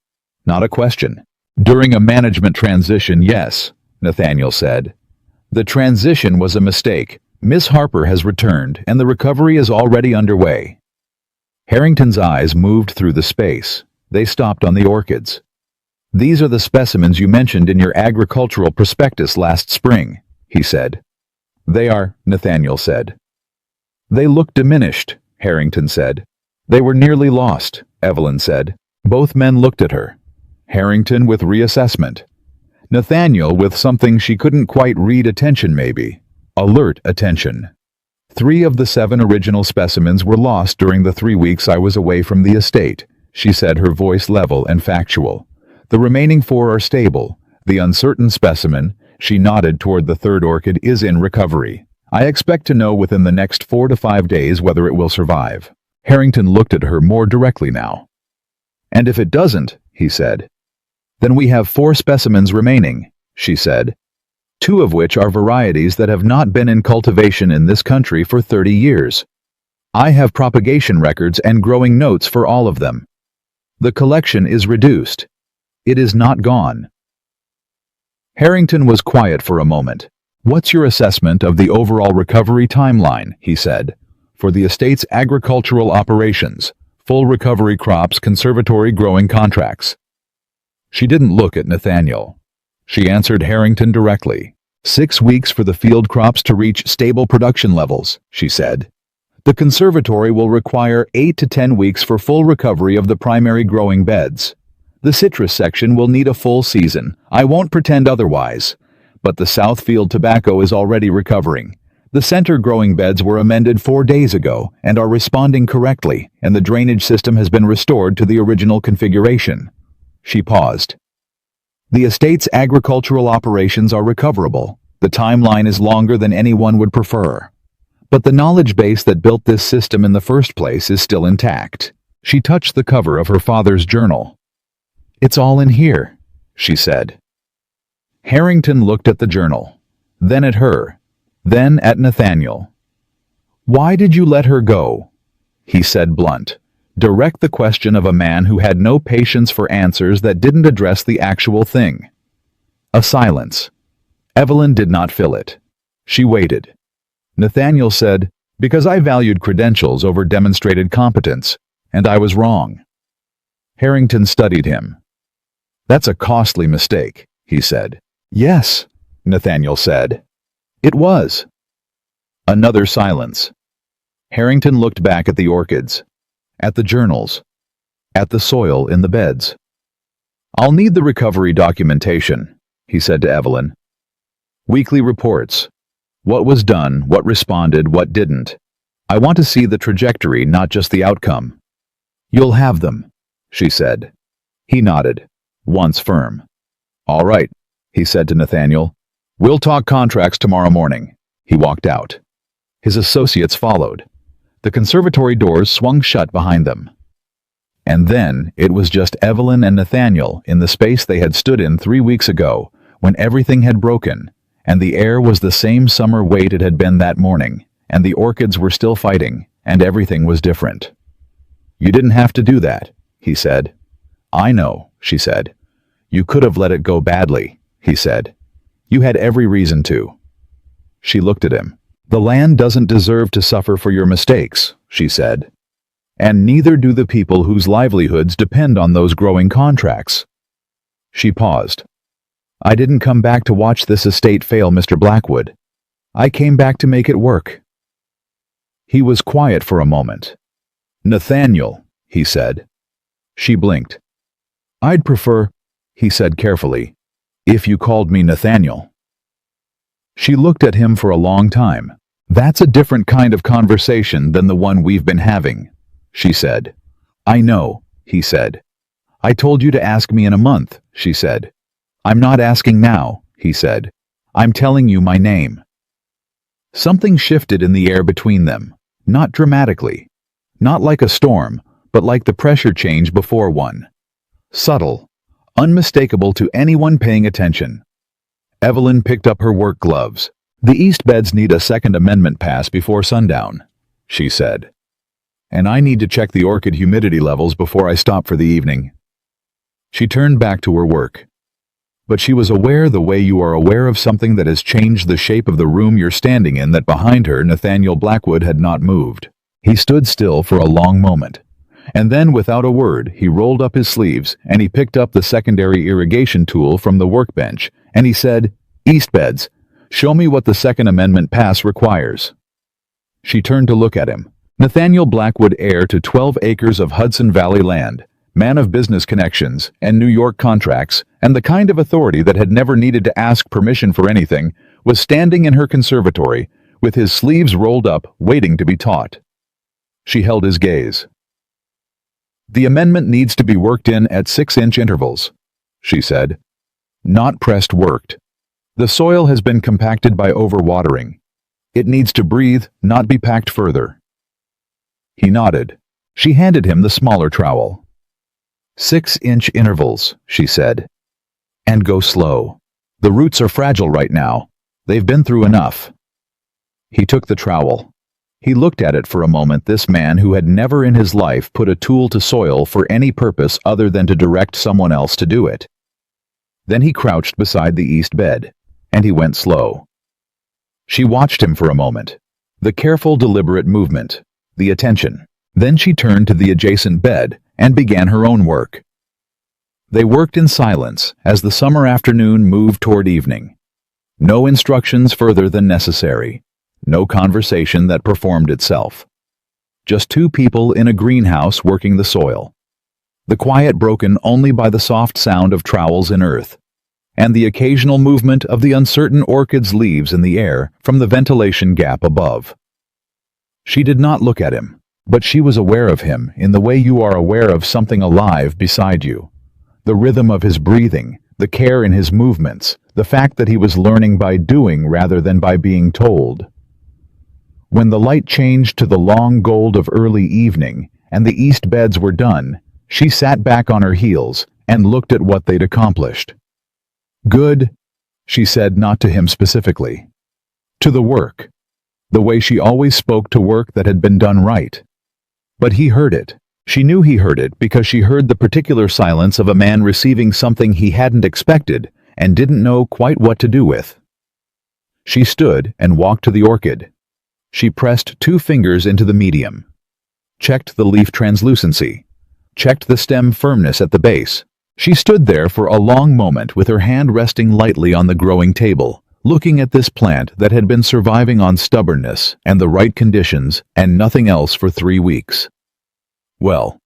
"Not a question." "During a management transition, yes," Nathaniel said. "The transition was a mistake. Miss Harper has returned, and the recovery is already underway." Harrington's eyes moved through the space. They stopped on the orchids. "These are the specimens you mentioned in your agricultural prospectus last spring," he said. "They are," Nathaniel said. "They look diminished," Harrington said. "They were nearly lost," Evelyn said. Both men looked at her. Harrington with reassessment. Nathaniel with something she couldn't quite read, attention maybe. Alert attention. 3 of the 7 original specimens were lost during the 3 weeks I was away from the estate, she said, her voice level and factual. "The remaining 4 are stable. The uncertain specimen," she nodded toward the 3rd orchid, "is in recovery. I expect to know within the next 4 to 5 days whether it will survive." Harrington looked at her more directly now. "And if it doesn't," he said. "Then we have 4 specimens remaining," she said. 2 of which are varieties that have not been in cultivation in this country for 30 years. I have propagation records and growing notes for all of them. The collection is reduced. It is not gone." Harrington was quiet for a moment. "What's your assessment of the overall recovery timeline?" he said. "For the estate's agricultural operations, full recovery crops, conservatory growing contracts." She didn't look at Nathaniel. She answered Harrington directly. 6 weeks for the field crops to reach stable production levels," she said. "The conservatory will require 8 to 10 weeks for full recovery of the primary growing beds. The citrus section will need a full season. I won't pretend otherwise. But the Southfield tobacco is already recovering. The center growing beds were amended 4 days ago and are responding correctly, and the drainage system has been restored to the original configuration." She paused. "The estate's agricultural operations are recoverable. The timeline is longer than anyone would prefer. But the knowledge base that built this system in the first place is still intact." She touched the cover of her father's journal. "It's all in here," she said. Harrington looked at the journal, then at her, then at Nathaniel. "Why did you let her go?" he said, blunt. Direct the question of a man who had no patience for answers that didn't address the actual thing. A silence. Evelyn did not fill it. She waited. Nathaniel said, "Because I valued credentials over demonstrated competence, and I was wrong." Harrington studied him. "That's a costly mistake," he said. "Yes," Nathaniel said. "It was." Another silence. Harrington looked back at the orchids, at the journals. at the soil in the beds. "I'll need the recovery documentation," he said to Evelyn. "Weekly reports. What was done, what responded, what didn't. I want to see the trajectory, not just the outcome." "You'll have them," she said. He nodded, once firm. "All right," he said to Nathaniel. "We'll talk contracts tomorrow morning." He walked out. His associates followed. The conservatory doors swung shut behind them. And then it was just Evelyn and Nathaniel in the space they had stood in 3 weeks ago, when everything had broken, and the air was the same summer weight it had been that morning, and the orchids were still fighting, and everything was different. "You didn't have to do that," he said. "I know," she said. "You could have let it go badly," he said. "You had every reason to." She looked at him. "The land doesn't deserve to suffer for your mistakes," she said. "And neither do the people whose livelihoods depend on those growing contracts." She paused. "I didn't come back to watch this estate fail, Mr. Blackwood. I came back to make it work." He was quiet for a moment. "Nathaniel," he said. She blinked. "I'd prefer," he said carefully, "if you called me Nathaniel." She looked at him for a long time. "That's a different kind of conversation than the one we've been having," she said. "I know," he said. "I told you to ask me in a month," she said. "I'm not asking now," he said. "I'm telling you my name." Something shifted in the air between them, not dramatically, not like a storm, but like the pressure change before one. Subtle, unmistakable to anyone paying attention. Evelyn picked up her work gloves. "The East Beds need a Second Amendment pass before sundown," she said. "And I need to check the orchid humidity levels before I stop for the evening." She turned back to her work. But she was aware the way you are aware of something that has changed the shape of the room you're standing in, that behind her Nathaniel Blackwood had not moved. He stood still for a long moment. And then, without a word, he rolled up his sleeves, and he picked up the secondary irrigation tool from the workbench, and he said, "East Beds, show me what the Second Amendment pass requires." She turned to look at him. Nathaniel Blackwood, heir to 12 acres of Hudson Valley land, man of business connections and New York contracts, and the kind of authority that had never needed to ask permission for anything, was standing in her conservatory, with his sleeves rolled up, waiting to be taught. She held his gaze. "The amendment needs to be worked in at 6-inch intervals," she said. "Not pressed, worked. The soil has been compacted by overwatering. It needs to breathe, not be packed further." He nodded. She handed him the smaller trowel. 6-inch intervals," she said. "And go slow. The roots are fragile right now. They've been through enough." He took the trowel. He looked at it for a moment, this man who had never in his life put a tool to soil for any purpose other than to direct someone else to do it. Then he crouched beside the east bed, and he went slow. She watched him for a moment. The careful, deliberate movement, the attention. Then she turned to the adjacent bed and began her own work. They worked in silence as the summer afternoon moved toward evening. No instructions further than necessary. No conversation that performed itself. Just two people in a greenhouse working the soil. The quiet broken only by the soft sound of trowels in earth, and the occasional movement of the uncertain orchid's leaves in the air from the ventilation gap above. She did not look at him, but she was aware of him in the way you are aware of something alive beside you. The rhythm of his breathing, the care in his movements, the fact that he was learning by doing rather than by being told. When the light changed to the long gold of early evening and the east beds were done, she sat back on her heels and looked at what they'd accomplished. "Good," she said, not to him specifically. To the work. The way she always spoke to work that had been done right. But he heard it. She knew he heard it because she heard the particular silence of a man receiving something he hadn't expected and didn't know quite what to do with. She stood and walked to the orchid. She pressed 2 fingers into the medium. Checked the leaf translucency. Checked the stem firmness at the base. She stood there for a long moment with her hand resting lightly on the growing table, looking at this plant that had been surviving on stubbornness and the right conditions and nothing else for 3 weeks. "Well,"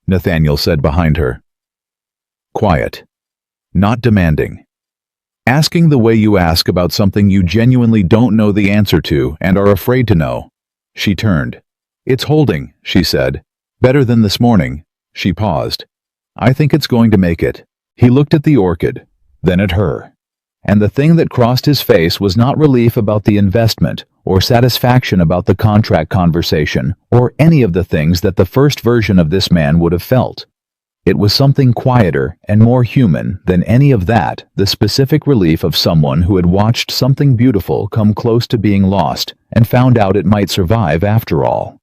Nathaniel said behind her. Quiet. Not demanding. Asking the way you ask about something you genuinely don't know the answer to and are afraid to know. She turned. It's holding, she said. Better than this morning. She paused. I think it's going to make it. He looked at the orchid, then at her. And the thing that crossed his face was not relief about the investment, or satisfaction about the contract conversation, or any of the things that the first version of this man would have felt. It was something quieter and more human than any of that, the specific relief of someone who had watched something beautiful come close to being lost and found out it might survive after all.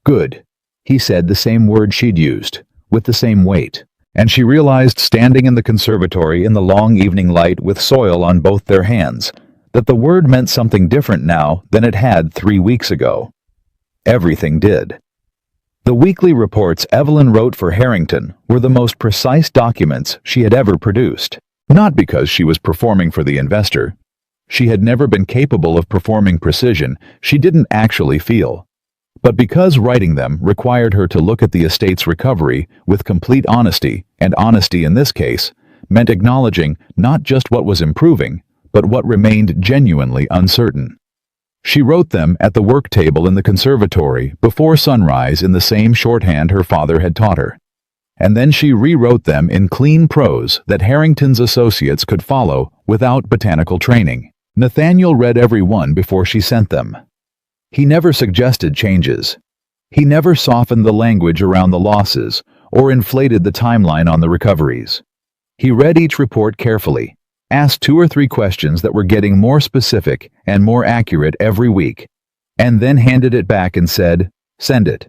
Good. He said the same word she'd used, with the same weight, and she realized standing in the conservatory in the long evening light with soil on both their hands, that the word meant something different now than it had 3 weeks ago. Everything did. The weekly reports Evelyn wrote for Harrington were the most precise documents she had ever produced, not because she was performing for the investor. She had never been capable of performing precision she didn't actually feel, but because writing them required her to look at the estate's recovery with complete honesty, and honesty in this case meant acknowledging not just what was improving, but what remained genuinely uncertain. She wrote them at the work table in the conservatory before sunrise in the same shorthand her father had taught her. And then she rewrote them in clean prose that Harrington's associates could follow without botanical training. Nathaniel read every one before she sent them. He never suggested changes. He never softened the language around the losses or inflated the timeline on the recoveries. He read each report carefully, asked 2 or 3 questions that were getting more specific and more accurate every week, and then handed it back and said, "Send it."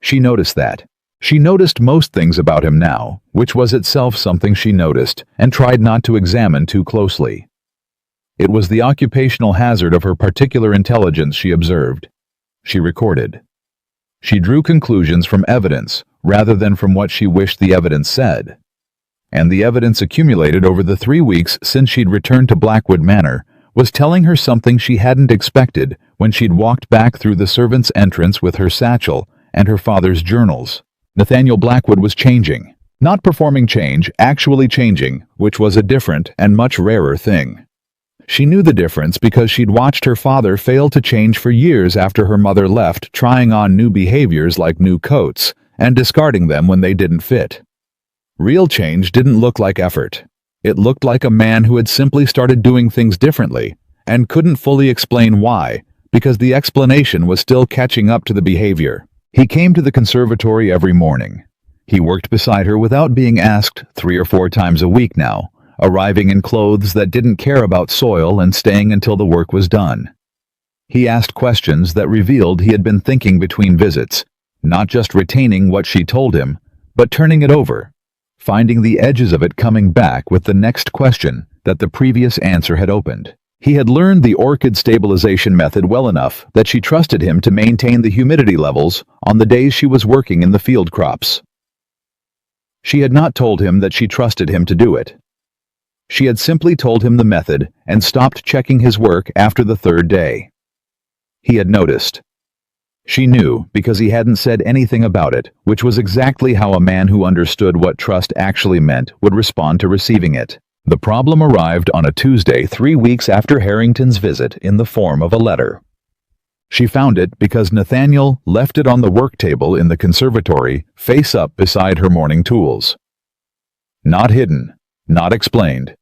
She noticed that. She noticed most things about him now, which was itself something she noticed and tried not to examine too closely. It was the occupational hazard of her particular intelligence she observed. She recorded. She drew conclusions from evidence rather than from what she wished the evidence said. And the evidence accumulated over the 3 weeks since she'd returned to Blackwood Manor was telling her something she hadn't expected when she'd walked back through the servants' entrance with her satchel and her father's journals. Nathaniel Blackwood was changing. Not performing change, actually changing, which was a different and much rarer thing. She knew the difference because she'd watched her father fail to change for years after her mother left, trying on new behaviors like new coats and discarding them when they didn't fit. Real change didn't look like effort. It looked like a man who had simply started doing things differently and couldn't fully explain why, because the explanation was still catching up to the behavior. He came to the conservatory every morning. He worked beside her without being asked 3 or 4 times a week now, arriving in clothes that didn't care about soil and staying until the work was done. He asked questions that revealed he had been thinking between visits, not just retaining what she told him, but turning it over, finding the edges of it coming back with the next question that the previous answer had opened. He had learned the orchid stabilization method well enough that she trusted him to maintain the humidity levels on the days she was working in the field crops. She had not told him that she trusted him to do it. She had simply told him the method and stopped checking his work after the 3rd day. He had noticed. She knew because he hadn't said anything about it, which was exactly how a man who understood what trust actually meant would respond to receiving it. The problem arrived on a Tuesday 3 weeks after Harrington's visit in the form of a letter. She found it because Nathaniel left it on the work table in the conservatory, face up beside her morning tools. Not hidden, not explained.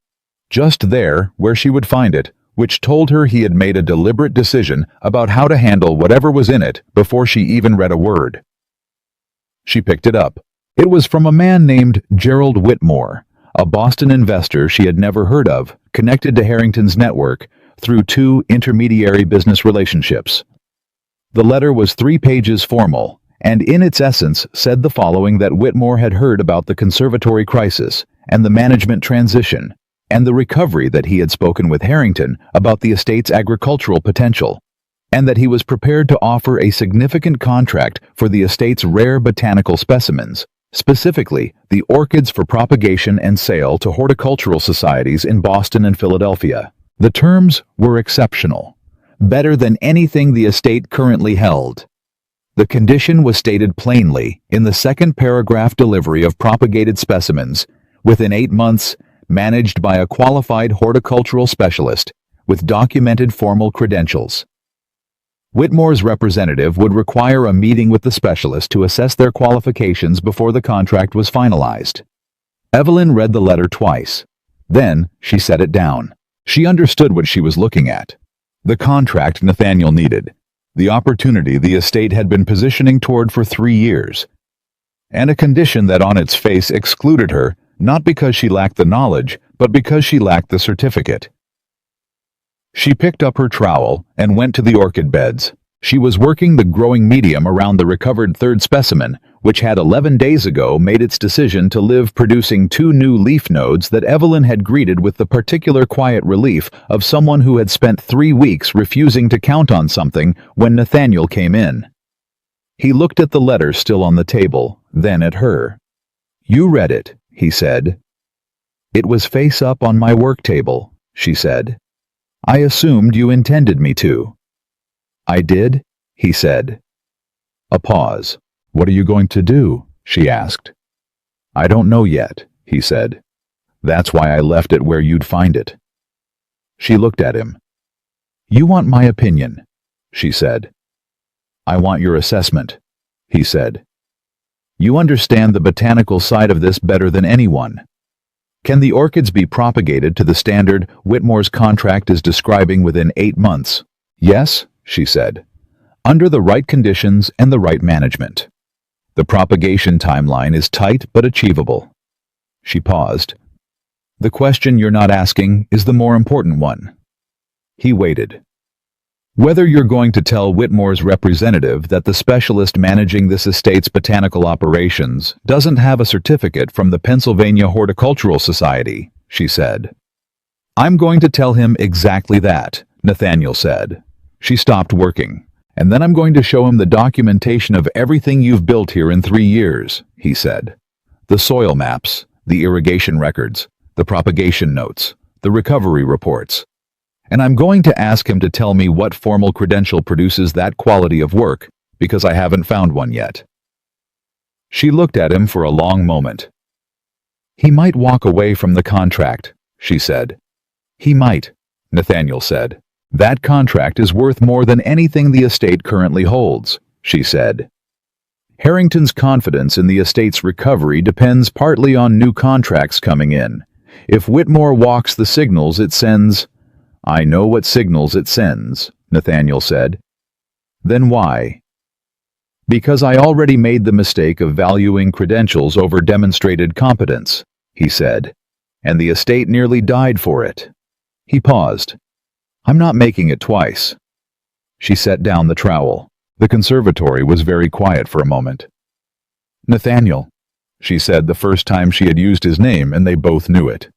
Just there where she would find it, which told her he had made a deliberate decision about how to handle whatever was in it before she even read a word. She picked it up. It was from a man named Gerald Whitmore, a Boston investor she had never heard of, connected to Harrington's network through 2 intermediary business relationships. The letter was 3 pages formal, and in its essence said the following: that Whitmore had heard about the conservatory crisis and the management transition, and the recovery that he had spoken with Harrington about the estate's agricultural potential, and that he was prepared to offer a significant contract for the estate's rare botanical specimens, specifically the orchids for propagation and sale to horticultural societies in Boston and Philadelphia. The terms were exceptional, better than anything the estate currently held. The condition was stated plainly in the second paragraph: delivery of propagated specimens within 8 months, managed by a qualified horticultural specialist with documented formal credentials. Whitmore's representative would require a meeting with the specialist to assess their qualifications before the contract was finalized. Evelyn read the letter twice. Then, she set it down. She understood what she was looking at. The contract Nathaniel needed. The opportunity the estate had been positioning toward for 3 years. And a condition that on its face excluded her, not because she lacked the knowledge, but because she lacked the certificate. She picked up her trowel and went to the orchid beds. She was working the growing medium around the recovered third specimen, which had 11 days ago made its decision to live, producing 2 new leaf nodes that Evelyn had greeted with the particular quiet relief of someone who had spent 3 weeks refusing to count on something when Nathaniel came in. He looked at the letter still on the table, then at her. "You read it," he said. "It was face up on my work table," she said. "I assumed you intended me to." "I did," he said. A pause. "What are you going to do?" she asked. "I don't know yet," he said. "That's why I left it where you'd find it." She looked at him. "You want my opinion," she said. "I want your assessment," he said. "You understand the botanical side of this better than anyone. Can the orchids be propagated to the standard Whitmore's contract is describing within 8 months? "Yes," she said, "under the right conditions and the right management. The propagation timeline is tight but achievable." She paused. "The question you're not asking is the more important one." He waited. "Whether you're going to tell Whitmore's representative that the specialist managing this estate's botanical operations doesn't have a certificate from the Pennsylvania Horticultural Society," she said. "I'm going to tell him exactly that," Nathaniel said. She stopped working. "And then I'm going to show him the documentation of everything you've built here in 3 years," he said. "The soil maps, the irrigation records, the propagation notes, the recovery reports. And I'm going to ask him to tell me what formal credential produces that quality of work, because I haven't found one yet." She looked at him for a long moment. "He might walk away from the contract," she said. "He might," Nathaniel said. "That contract is worth more than anything the estate currently holds," she said. "Harrington's confidence in the estate's recovery depends partly on new contracts coming in. If Whitmore walks the signals it sends—" "I know what signals it sends," Nathaniel said. "Then why?" "Because I already made the mistake of valuing credentials over demonstrated competence," he said, "and the estate nearly died for it." He paused. "I'm not making it twice." She set down the trowel. The conservatory was very quiet for a moment. "Nathaniel," she said the first time she had used his name, and they both knew it.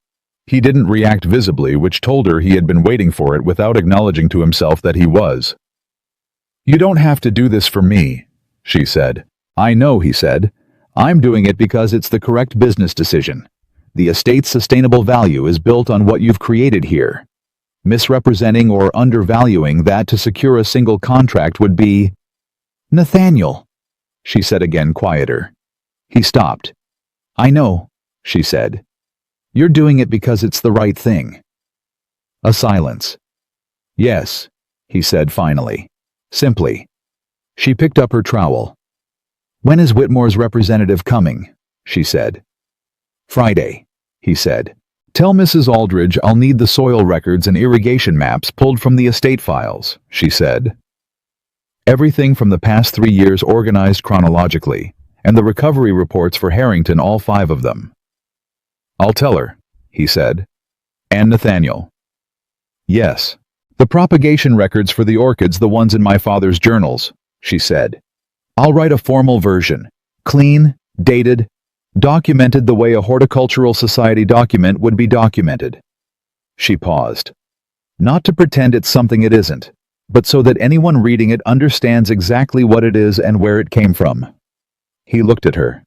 He didn't react visibly, which told her he had been waiting for it without acknowledging to himself that he was. "You don't have to do this for me," she said. "I know," he said. "I'm doing it because it's the correct business decision. The estate's sustainable value is built on what you've created here. Misrepresenting or undervaluing that to secure a single contract would be—" "Nathaniel," she said again, quieter. He stopped. "I know," she said. "You're doing it because it's the right thing." A silence. "Yes," he said finally. Simply. She picked up her trowel. "When is Whitmore's representative coming?" she said. "Friday," he said. "Tell Mrs. Aldridge I'll need the soil records and irrigation maps pulled from the estate files," she said. "Everything from the past 3 years organized chronologically, and the recovery reports for Harrington, all 5 of them." "I'll tell her," he said. "And Nathaniel." "Yes. The propagation records for the orchids, the ones in my father's journals," she said. "I'll write a formal version. Clean, dated, documented the way a horticultural society document would be documented." She paused. "Not to pretend it's something it isn't, but so that anyone reading it understands exactly what it is and where it came from." He looked at her.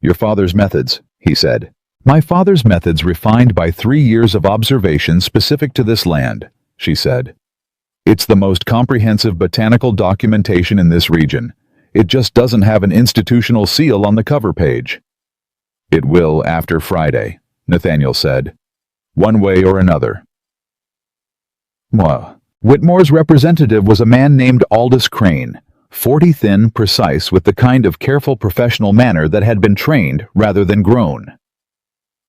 "Your father's methods," he said. "My father's methods refined by 3 years of observation specific to this land," she said. "It's the most comprehensive botanical documentation in this region. It just doesn't have an institutional seal on the cover page. It will after Friday, Nathaniel said. One way or another. Whitmore's representative was a man named Aldous Crane, 40, thin, precise, with the kind of careful professional manner that had been trained rather than grown.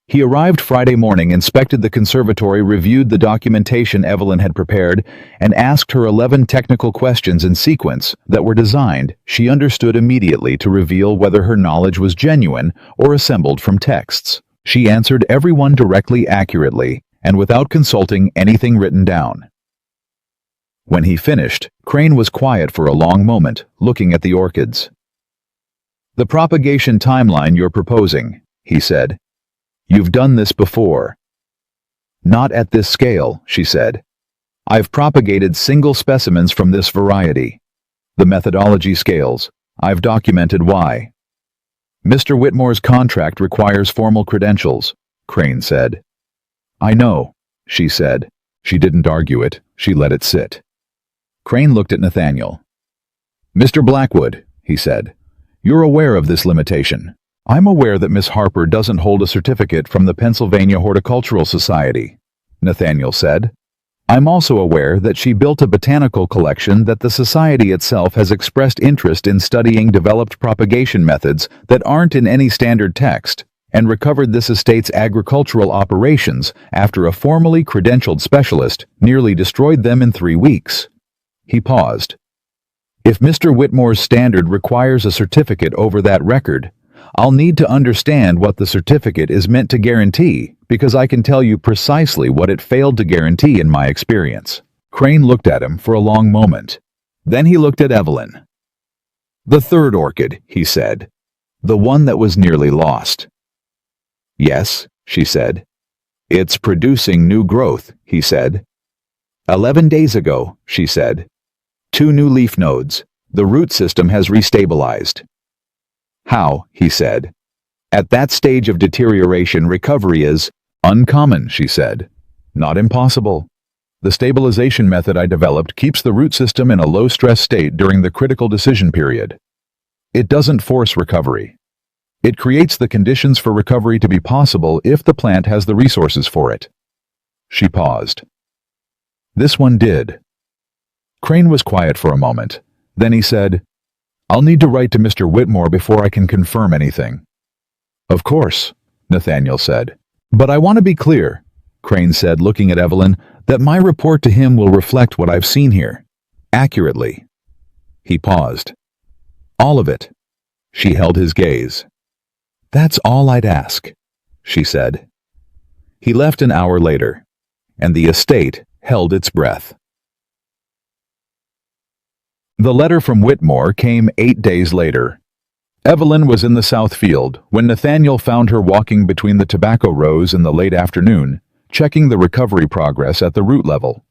He arrived Friday morning, inspected the conservatory, reviewed the documentation Evelyn had prepared, and asked her 11 technical questions in sequence that were designed, she understood immediately, to reveal whether her knowledge was genuine or assembled from texts. She answered every one directly, accurately, and without consulting anything written down. When he finished, Crane was quiet for a long moment, looking at the orchids. "The propagation timeline you're proposing," he said. "You've done this before." "Not at this scale," she said. "I've propagated single specimens from this variety. The methodology scales. I've documented why." "Mr. Whitmore's contract requires formal credentials," Crane said. "I know," she said. She didn't argue it, she let it sit. Crane looked at Nathaniel. "Mr. Blackwood," he said, "you're aware of this limitation." "I'm aware that Miss Harper doesn't hold a certificate from the Pennsylvania Horticultural Society," Nathaniel said. "I'm also aware that she built a botanical collection, that the society itself has expressed interest in studying developed propagation methods that aren't in any standard text, and recovered this estate's agricultural operations after a formally credentialed specialist nearly destroyed them in 3 weeks. He paused. "If Mr. Whitmore's standard requires a certificate over that record, I'll need to understand what the certificate is meant to guarantee, because I can tell you precisely what it failed to guarantee in my experience." Crane looked at him for a long moment. Then he looked at Evelyn. "The third orchid," he said. "The one that was nearly lost." "Yes," she said. "It's producing new growth," he said. 11 days ago," she said. 2 new leaf nodes. The root system has restabilized." "How?" he said. "At that stage of deterioration, recovery is uncommon," she said. "Not impossible. The stabilization method I developed keeps the root system in a low-stress state during the critical decision period. It doesn't force recovery. It creates the conditions for recovery to be possible if the plant has the resources for it." She paused. "This one did." Crane was quiet for a moment. Then he said, "I'll need to write to Mr. Whitmore before I can confirm anything." "Of course," Nathaniel said. "But I want to be clear," Crane said, looking at Evelyn, "that my report to him will reflect what I've seen here. Accurately." He paused. "All of it." She held his gaze. "That's all I'd ask," she said. He left an hour later, and the estate held its breath. The letter from Whitmore came 8 days later. Evelyn was in the south field when Nathaniel found her walking between the tobacco rows in the late afternoon, checking the recovery progress at the root level.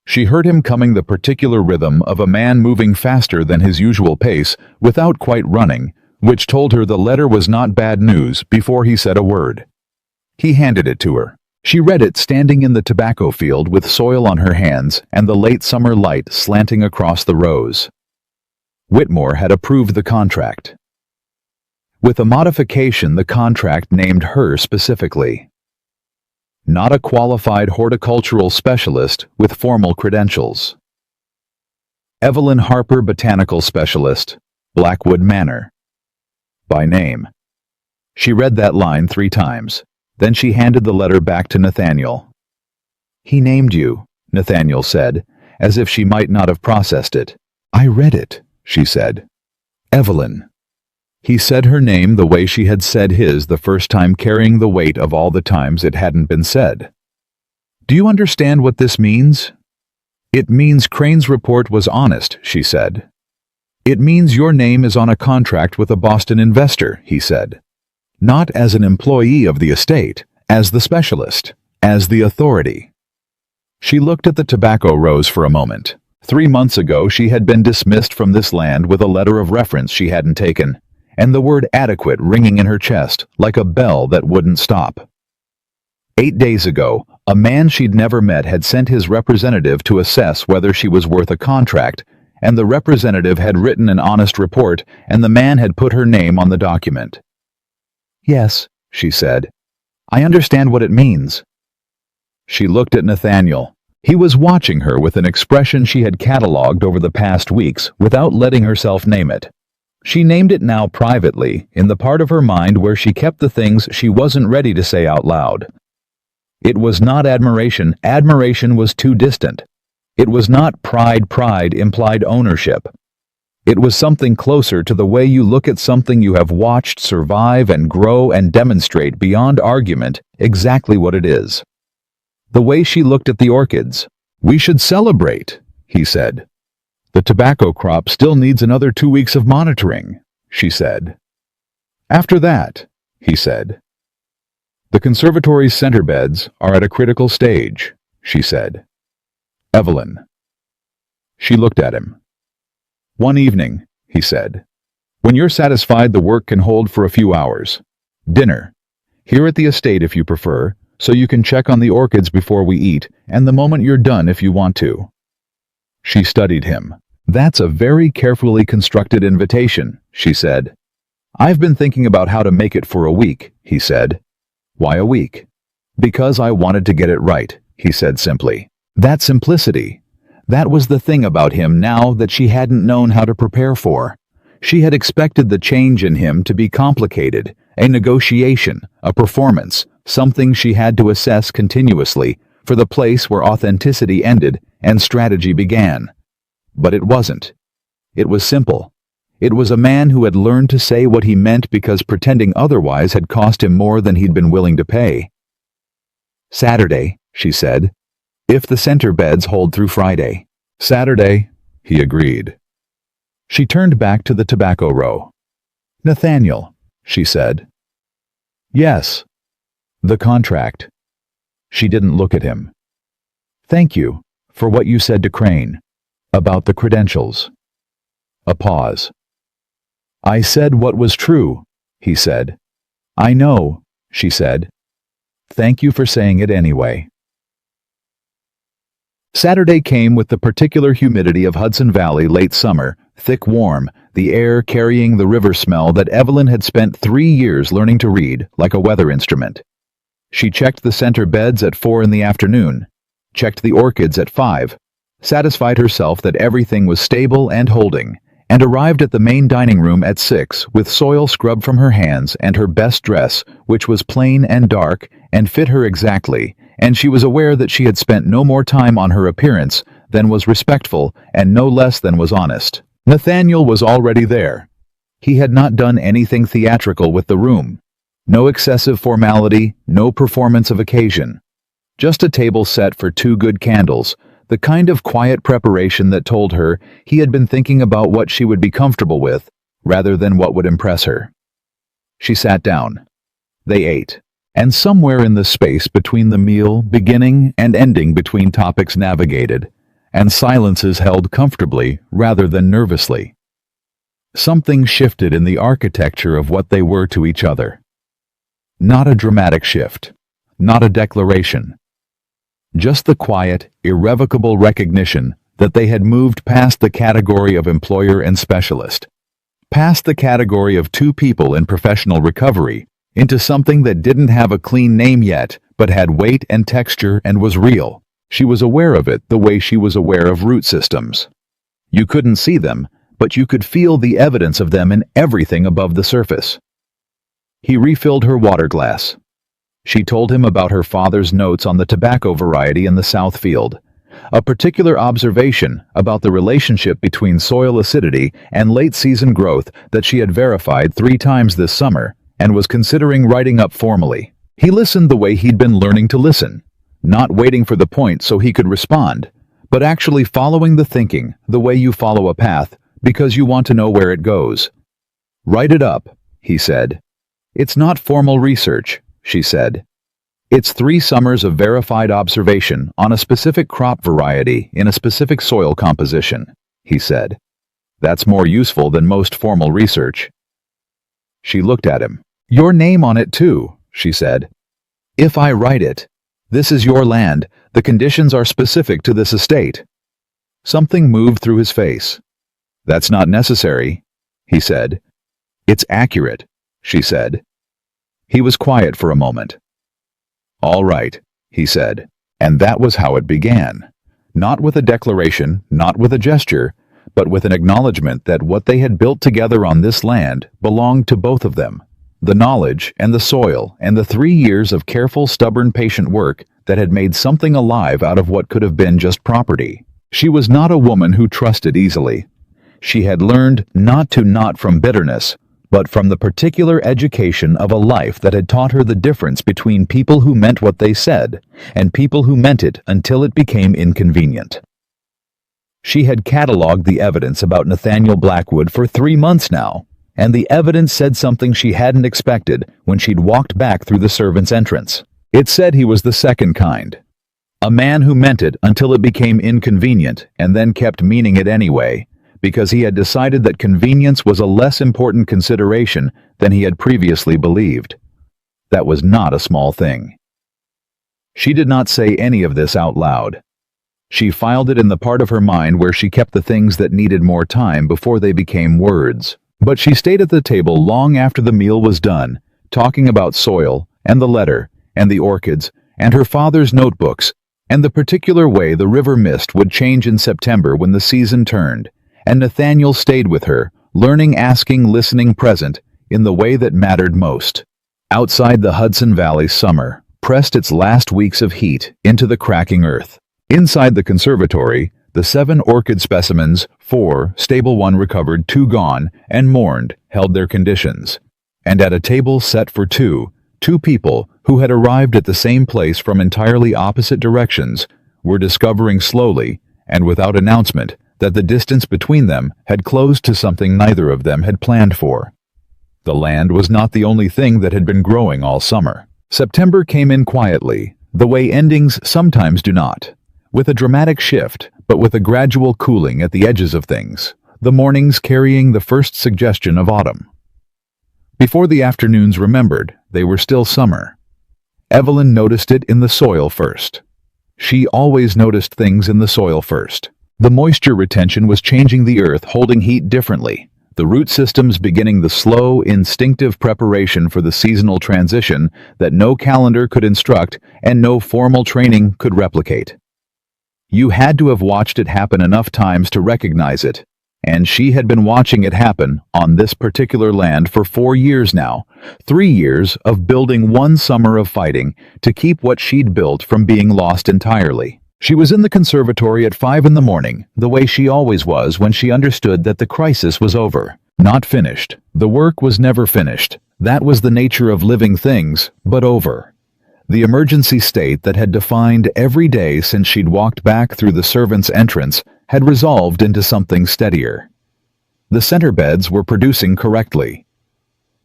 She heard him coming the particular rhythm of a man moving faster than his usual pace without quite running, which told her the letter was not bad news before he said a word. He handed it to her. She read it standing in the tobacco field with soil on her hands and the late summer light slanting across the rows. Whitmore had approved the contract. With a modification, the contract named her specifically. Not a qualified horticultural specialist with formal credentials. Evelyn Harper, Botanical Specialist, Blackwood Manor. By name. She read that line 3 times. Then she handed the letter back to Nathaniel. "He named you," Nathaniel said, as if she might not have processed it. "I read it," she said. "Evelyn." He said her name the way she had said his the first time, carrying the weight of all the times it hadn't been said. "Do you understand what this means?" "It means Crane's report was honest," she said. "It means your name is on a contract with a Boston investor," he said. "Not as an employee of the estate, as the specialist, as the authority." She looked at the tobacco rows for a moment. 3 months ago she had been dismissed from this land with a letter of reference she hadn't taken, and the word adequate ringing in her chest like a bell that wouldn't stop. 8 days ago, a man she'd never met had sent his representative to assess whether she was worth a contract, and the representative had written an honest report, and the man had put her name on the document. "Yes," she said. "I understand what it means." She looked at Nathaniel. He was watching her with an expression she had catalogued over the past weeks without letting herself name it. She named it now privately, in the part of her mind where she kept the things she wasn't ready to say out loud. It was not admiration. Admiration was too distant. It was not pride. Pride implied ownership. It was something closer to the way you look at something you have watched survive and grow and demonstrate beyond argument exactly what it is. The way she looked at the orchids. "We should celebrate," he said. "The tobacco crop still needs another 2 weeks of monitoring," she said. "After that," he said. "The conservatory's center beds are at a critical stage," she said. "Evelyn." She looked at him. "One evening," he said. "When you're satisfied the work can hold for a few hours. Dinner. Here at the estate if you prefer, so you can check on the orchids before we eat, and the moment you're done if you want to." She studied him. "That's a very carefully constructed invitation," she said. "I've been thinking about how to make it for a week," he said. "Why a week?" "Because I wanted to get it right," he said simply. That simplicity. That was the thing about him now that she hadn't known how to prepare for. She had expected the change in him to be complicated, a negotiation, a performance, something she had to assess continuously for the place where authenticity ended and strategy began. But it wasn't. It was simple. It was a man who had learned to say what he meant because pretending otherwise had cost him more than he'd been willing to pay. "Saturday," she said. "If the center beds hold through Friday." "Saturday," he agreed. She turned back to the tobacco row. "Nathaniel," she said. "Yes." "The contract." She didn't look at him. "Thank you for what you said to Crane. About the credentials." A pause. "I said what was true," he said. "I know," she said. "Thank you for saying it anyway." Saturday came with the particular humidity of Hudson Valley late summer, thick warm, the air carrying the river smell that Evelyn had spent 3 years learning to read like a weather instrument. She checked the center beds at 4 in the afternoon, checked the orchids at 5, satisfied herself that everything was stable and holding, and arrived at the main dining room at 6 with soil scrubbed from her hands and her best dress, which was plain and dark and fit her exactly, and she was aware that she had spent no more time on her appearance than was respectful and no less than was honest. Nathaniel was already there. He had not done anything theatrical with the room. No excessive formality, no performance of occasion. Just a table set for 2 good candles, the kind of quiet preparation that told her he had been thinking about what she would be comfortable with, rather than what would impress her. She sat down. They ate. And somewhere in the space between the meal, beginning and ending between topics navigated, and silences held comfortably rather than nervously. Something shifted in the architecture of what they were to each other. Not a dramatic shift, not a declaration. Just the quiet, irrevocable recognition that they had moved past the category of employer and specialist, past the category of 2 people in professional recovery, into something that didn't have a clean name yet, but had weight and texture and was real. She was aware of it the way she was aware of root systems. You couldn't see them, but you could feel the evidence of them in everything above the surface. He refilled her water glass. She told him about her father's notes on the tobacco variety in the South Field, a particular observation about the relationship between soil acidity and late-season growth that she had verified 3 times this summer and was considering writing up formally. He listened the way he'd been learning to listen, not waiting for the point so he could respond, but actually following the thinking the way you follow a path because you want to know where it goes. "Write it up," he said. "It's not formal research," she said. "It's 3 summers of verified observation on a specific crop variety in a specific soil composition," he said. "That's more useful than most formal research." She looked at him. "Your name on it too," she said. "If I write it, this is your land, the conditions are specific to this estate." Something moved through his face. "That's not necessary," he said. "It's accurate," she said. He was quiet for a moment. "All right," he said. And that was how it began. Not with a declaration, not with a gesture, but with an acknowledgement that what they had built together on this land belonged to both of them. The knowledge and the soil and the 3 years of careful, stubborn, patient work that had made something alive out of what could have been just property. She was not a woman who trusted easily. She had learned not from bitterness, but from the particular education of a life that had taught her the difference between people who meant what they said and people who meant it until it became inconvenient. She had cataloged the evidence about Nathaniel Blackwood for 3 months now, and the evidence said something she hadn't expected when she'd walked back through the servants' entrance. It said he was the second kind. A man who meant it until it became inconvenient and then kept meaning it anyway, because he had decided that convenience was a less important consideration than he had previously believed. That was not a small thing. She did not say any of this out loud. She filed it in the part of her mind where she kept the things that needed more time before they became words. But she stayed at the table long after the meal was done, talking about soil, and the letter, and the orchids, and her father's notebooks, and the particular way the river mist would change in September when the season turned, and Nathaniel stayed with her, learning, asking, listening, present, in the way that mattered most. Outside, the Hudson Valley summer pressed its last weeks of heat into the cracking earth. Inside the conservatory, the 7 orchid specimens, 4 stable, 1 recovered, 2 gone, and mourned, held their conditions. And at a table set for two people who had arrived at the same place from entirely opposite directions were discovering slowly, and without announcement, that the distance between them had closed to something neither of them had planned for. The land was not the only thing that had been growing all summer. September came in quietly, the way endings sometimes do not, with a dramatic shift, but with a gradual cooling at the edges of things, the mornings carrying the first suggestion of autumn. Before the afternoons remembered, they were still summer. Evelyn noticed it in the soil first. She always noticed things in the soil first. The moisture retention was changing the earth, holding heat differently. The root systems beginning the slow, instinctive preparation for the seasonal transition that no calendar could instruct and no formal training could replicate. You had to have watched it happen enough times to recognize it, and she had been watching it happen on this particular land for 4 years now, 3 years of building one summer of fighting to keep what she'd built from being lost entirely. She was in the conservatory at 5 in the morning, the way she always was when she understood that the crisis was over. Not finished. The work was never finished. That was the nature of living things, but over. The emergency state that had defined every day since she'd walked back through the servants' entrance had resolved into something steadier. The center beds were producing correctly.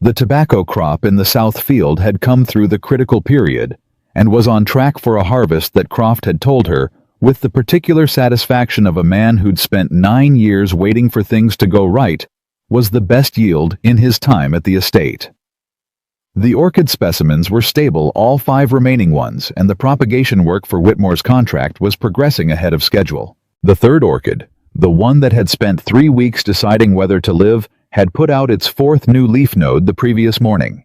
The tobacco crop in the south field had come through the critical period and was on track for a harvest that Croft had told her, with the particular satisfaction of a man who'd spent 9 years waiting for things to go right, was the best yield in his time at the estate. The orchid specimens were stable, all 5 remaining ones, and the propagation work for Whitmore's contract was progressing ahead of schedule. The third orchid, the one that had spent 3 weeks deciding whether to live, had put out its 4th new leaf node the previous morning.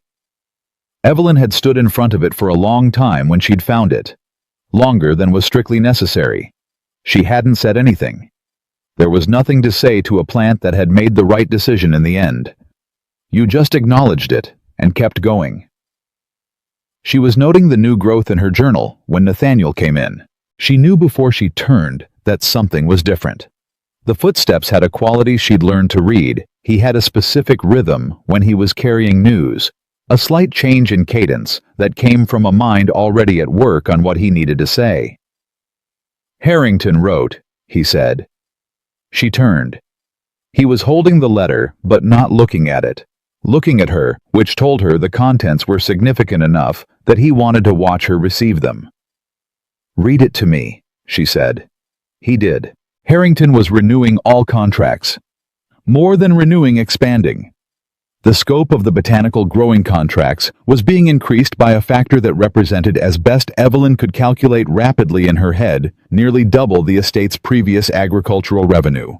Evelyn had stood in front of it for a long time when she'd found it. Longer than was strictly necessary. She hadn't said anything. There was nothing to say to a plant that had made the right decision in the end. You just acknowledged it and kept going. She was noting the new growth in her journal when Nathaniel came in. She knew before she turned that something was different. The footsteps had a quality she'd learned to read. He had a specific rhythm when he was carrying news, a slight change in cadence that came from a mind already at work on what he needed to say. "Harrington wrote," he said. She turned. He was holding the letter, but not looking at it. Looking at her, which told her the contents were significant enough that he wanted to watch her receive them. "Read it to me," she said. He did. Harrington was renewing all contracts. More than renewing, expanding. The scope of the botanical growing contracts was being increased by a factor that represented, as best Evelyn could calculate rapidly in her head, nearly double the estate's previous agricultural revenue.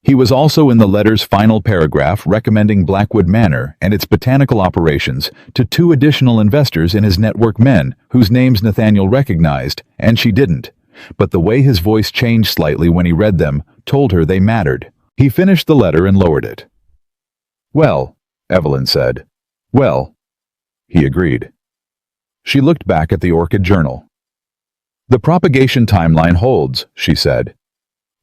He was also in the letter's final paragraph recommending Blackwood Manor and its botanical operations to 2 additional investors in his network, men whose names Nathaniel recognized, and she didn't. But the way his voice changed slightly when he read them told her they mattered. He finished the letter and lowered it. "Well," Evelyn said. "Well," he agreed. She looked back at the Orchid Journal. "The propagation timeline holds," she said.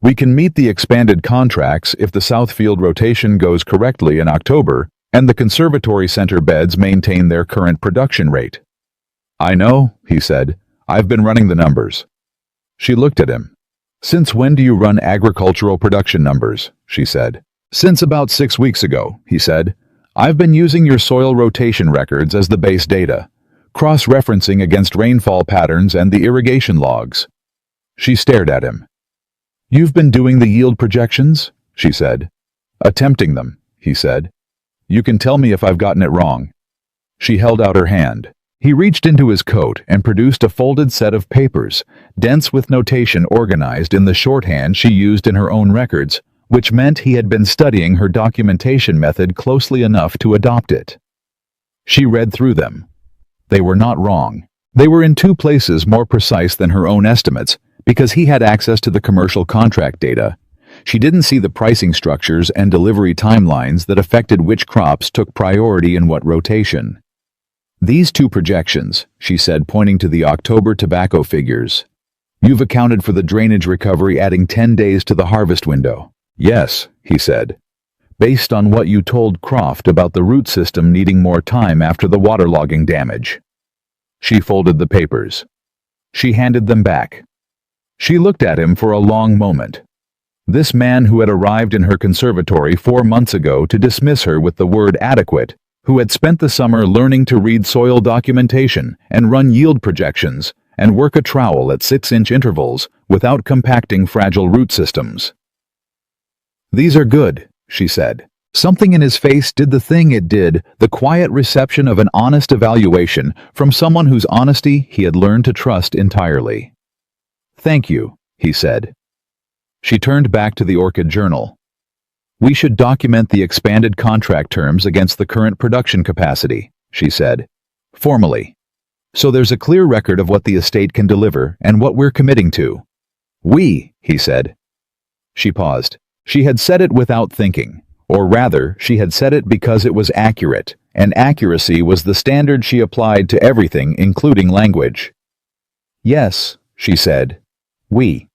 "We can meet the expanded contracts if the Southfield rotation goes correctly in October and the conservatory center beds maintain their current production rate." "I know," he said. "I've been running the numbers." She looked at him. "Since when do you run agricultural production numbers?" she said. "Since about 6 weeks ago," he said. "I've been using your soil rotation records as the base data, cross-referencing against rainfall patterns and the irrigation logs." She stared at him. "You've been doing the yield projections?" she said. "Attempting them," he said. "You can tell me if I've gotten it wrong." She held out her hand. He reached into his coat and produced a folded set of papers, dense with notation organized in the shorthand she used in her own records, which meant he had been studying her documentation method closely enough to adopt it. She read through them. They were not wrong. They were in 2 places more precise than her own estimates, because he had access to the commercial contract data. She didn't see the pricing structures and delivery timelines that affected which crops took priority in what rotation. "These 2 projections," she said, pointing to the October tobacco figures. "You've accounted for the drainage recovery adding 10 days to the harvest window." "Yes," he said. "Based on what you told Croft about the root system needing more time after the waterlogging damage." She folded the papers. She handed them back. She looked at him for a long moment. This man who had arrived in her conservatory 4 months ago to dismiss her with the word adequate, who had spent the summer learning to read soil documentation and run yield projections and work a trowel at 6-inch intervals without compacting fragile root systems. "These are good," she said. Something in his face did the thing it did, the quiet reception of an honest evaluation from someone whose honesty he had learned to trust entirely. "Thank you," he said. She turned back to the Orchid Journal. "We should document the expanded contract terms against the current production capacity," she said, formally. "So there's a clear record of what the estate can deliver and what we're committing to." "We," he said. She paused. She had said it without thinking, or rather, she had said it because it was accurate, and accuracy was the standard she applied to everything, including language. "Yes," she said. "We."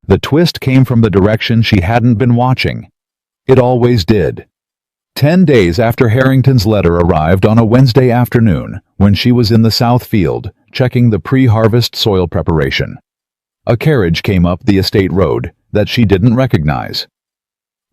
The twist came from the direction she hadn't been watching. It always did. 10 days after Harrington's letter arrived on a Wednesday afternoon, when she was in the South Field, checking the pre-harvest soil preparation, a carriage came up the estate road that she didn't recognize.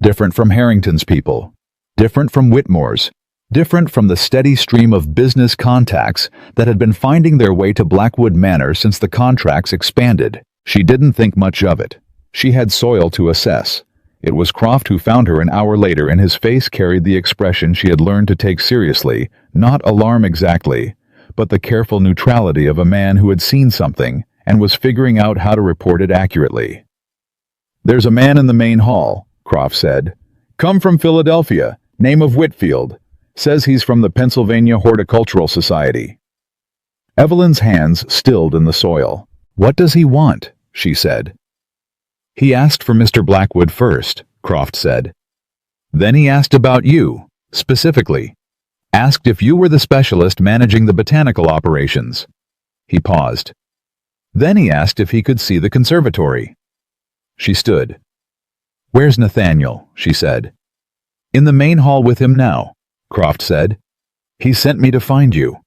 Different from Harrington's people, different from Whitmore's, different from the steady stream of business contacts that had been finding their way to Blackwood Manor since the contracts expanded. She didn't think much of it. She had soil to assess. It was Croft who found her an hour later, and his face carried the expression she had learned to take seriously, not alarm exactly, but the careful neutrality of a man who had seen something and was figuring out how to report it accurately. "There's a man in the main hall," Croft said. "Come from Philadelphia, name of Whitfield. Says he's from the Pennsylvania Horticultural Society." Evelyn's hands stilled in the soil. "What does he want?" she said. "He asked for Mr. Blackwood first," Croft said. "Then he asked about you, specifically. Asked if you were the specialist managing the botanical operations." He paused. "Then he asked if he could see the conservatory." She stood. "Where's Nathaniel?" she said. "In the main hall with him now," Croft said. "He sent me to find you."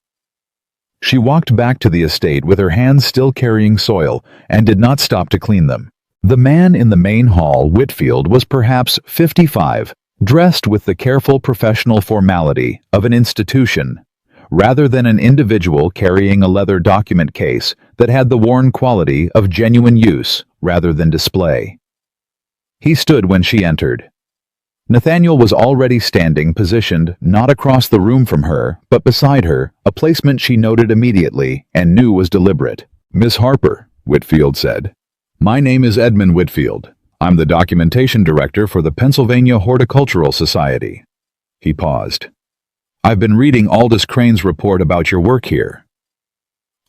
She walked back to the estate with her hands still carrying soil and did not stop to clean them. The man in the main hall, Whitfield, was perhaps 55, dressed with the careful professional formality of an institution, rather than an individual carrying a leather document case that had the worn quality of genuine use rather than display. He stood when she entered. Nathaniel was already standing, positioned not across the room from her, but beside her, a placement she noted immediately and knew was deliberate. "Miss Harper," Whitfield said. My name is Edmund Whitfield. I'm the documentation director for the Pennsylvania Horticultural Society. He paused. I've been reading Aldous Crane's report about your work here.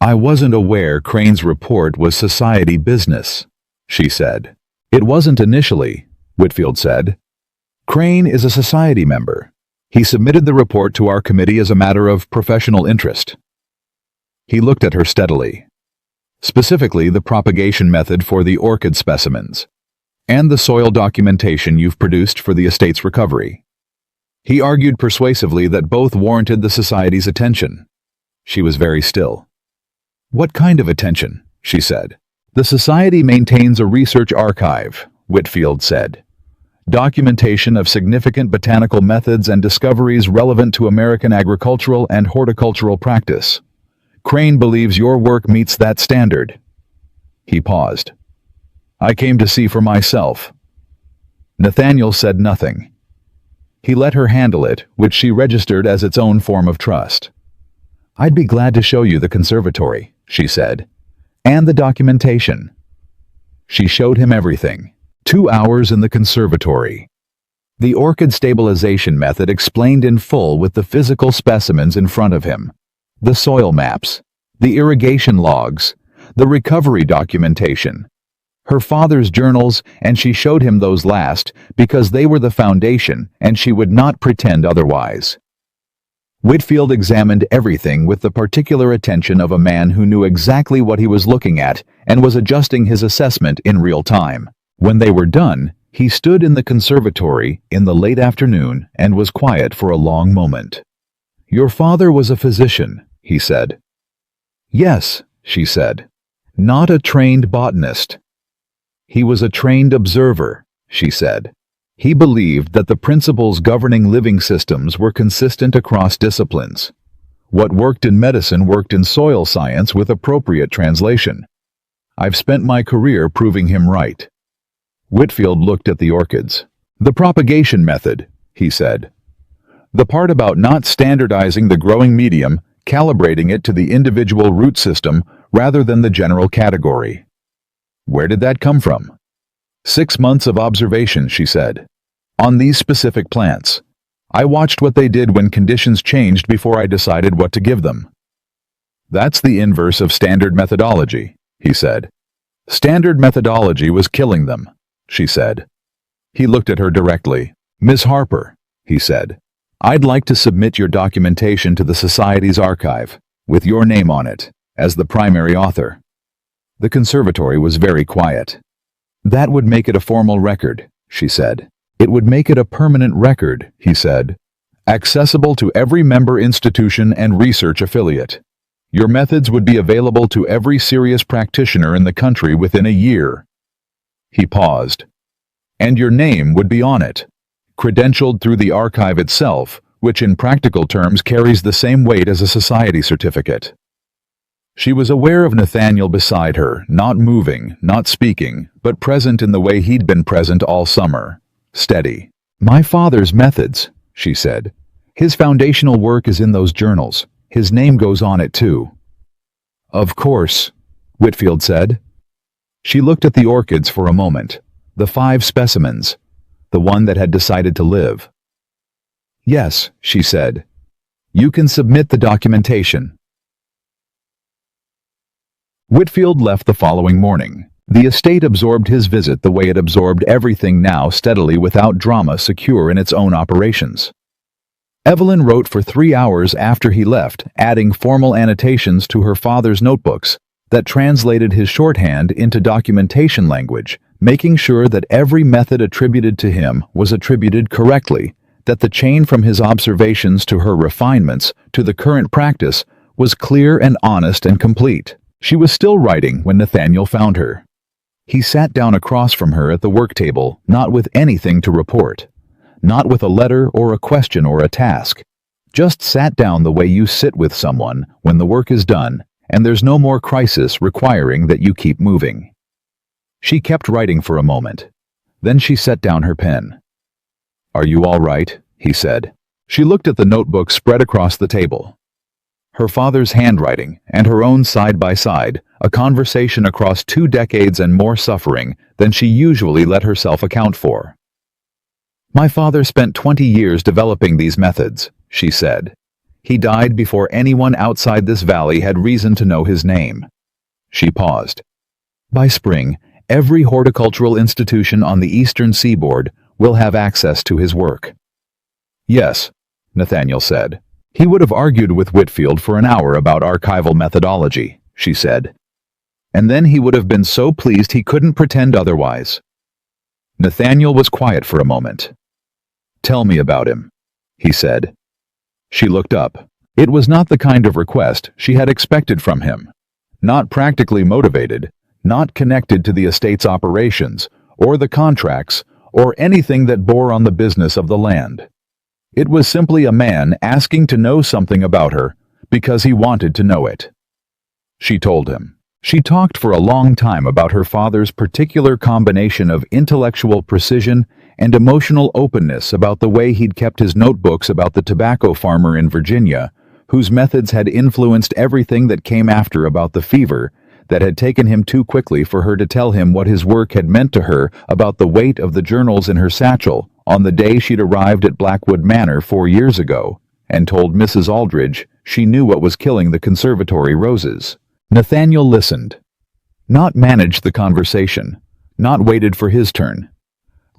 I wasn't aware Crane's report was society business, she said. It wasn't initially, Whitfield said. Crane is a society member. He submitted the report to our committee as a matter of professional interest. He looked at her steadily. Specifically, the propagation method for the orchid specimens, and the soil documentation you've produced for the estate's recovery. He argued persuasively that both warranted the society's attention. She was very still. What kind of attention? She said. The society maintains a research archive, Whitfield said. Documentation of significant botanical methods and discoveries relevant to American agricultural and horticultural practice. Crane believes your work meets that standard. He paused. I came to see for myself. Nathaniel said nothing. He let her handle it, which she registered as its own form of trust. I'd be glad to show you the conservatory, she said, and the documentation. She showed him everything. 2 hours in the conservatory. The orchid stabilization method explained in full with the physical specimens in front of him. The soil maps, the irrigation logs, the recovery documentation. Her father's journals, and she showed him those last because they were the foundation and she would not pretend otherwise. Whitfield examined everything with the particular attention of a man who knew exactly what he was looking at and was adjusting his assessment in real time. When they were done, he stood in the conservatory in the late afternoon and was quiet for a long moment. Your father was a physician, he said. Yes, she said. Not a trained botanist. He was a trained observer, she said. He believed that the principles governing living systems were consistent across disciplines. What worked in medicine worked in soil science with appropriate translation. I've spent my career proving him right. Whitfield looked at the orchids. The propagation method, he said. The part about not standardizing the growing medium, calibrating it to the individual root system rather than the general category. Where did that come from? 6 months of observation, she said. On these specific plants. I watched what they did when conditions changed before I decided what to give them. That's the inverse of standard methodology, he said. Standard methodology was killing them, she said. He looked at her directly. Miss Harper, he said. I'd like to submit your documentation to the Society's archive, with your name on it, as the primary author. The conservatory was very quiet. That would make it a formal record, she said. It would make it a permanent record, he said. Accessible to every member institution and research affiliate. Your methods would be available to every serious practitioner in the country within a year. He paused. And your name would be on it, credentialed through the archive itself, which in practical terms carries the same weight as a society certificate. She was aware of Nathaniel beside her, not moving, not speaking, but present in the way he'd been present all summer. Steady. My father's methods, she said. His foundational work is in those journals. His name goes on it too. Of course, Whitfield said. She looked at the orchids for a moment, the 5 specimens, the one that had decided to live. Yes, she said. You can submit the documentation. Whitfield left the following morning. The estate absorbed his visit the way it absorbed everything now steadily without drama, secure in its own operations. Evelyn wrote for 3 hours after he left, adding formal annotations to her father's notebooks that translated his shorthand into documentation language, making sure that every method attributed to him was attributed correctly, that the chain from his observations to her refinements to the current practice was clear and honest and complete. She was still writing when Nathaniel found her. He sat down across from her at the work table, not with anything to report, not with a letter or a question or a task. Just sat down the way you sit with someone when the work is done and there's no more crisis requiring that you keep moving. She kept writing for a moment. Then she set down her pen. Are you all right? He said. She looked at the notebook spread across the table. Her father's handwriting and her own side by side, a conversation across 2 decades and more suffering than she usually let herself account for. "My father spent 20 years developing these methods," she said. "He died before anyone outside this valley had reason to know his name." She paused. "By spring, every horticultural institution on the eastern seaboard will have access to his work." "Yes," Nathaniel said. "He would have argued with Whitfield for an hour about archival methodology," she said. "And then he would have been so pleased he couldn't pretend otherwise." Nathaniel was quiet for a moment. "Tell me about him," he said. She looked up. It was not the kind of request she had expected from him. Not practically motivated, not connected to the estate's operations, or the contracts, or anything that bore on the business of the land. It was simply a man asking to know something about her because he wanted to know it. She told him. She talked for a long time about her father's particular combination of intellectual precision and emotional openness about the way he'd kept his notebooks about the tobacco farmer in Virginia, whose methods had influenced everything that came after about the fever that had taken him too quickly for her to tell him what his work had meant to her about the weight of the journals in her satchel on the day she'd arrived at Blackwood Manor 4 years ago, and told Mrs. Aldridge she knew what was killing the conservatory roses. Nathaniel listened. Not managed the conversation, not waited for his turn.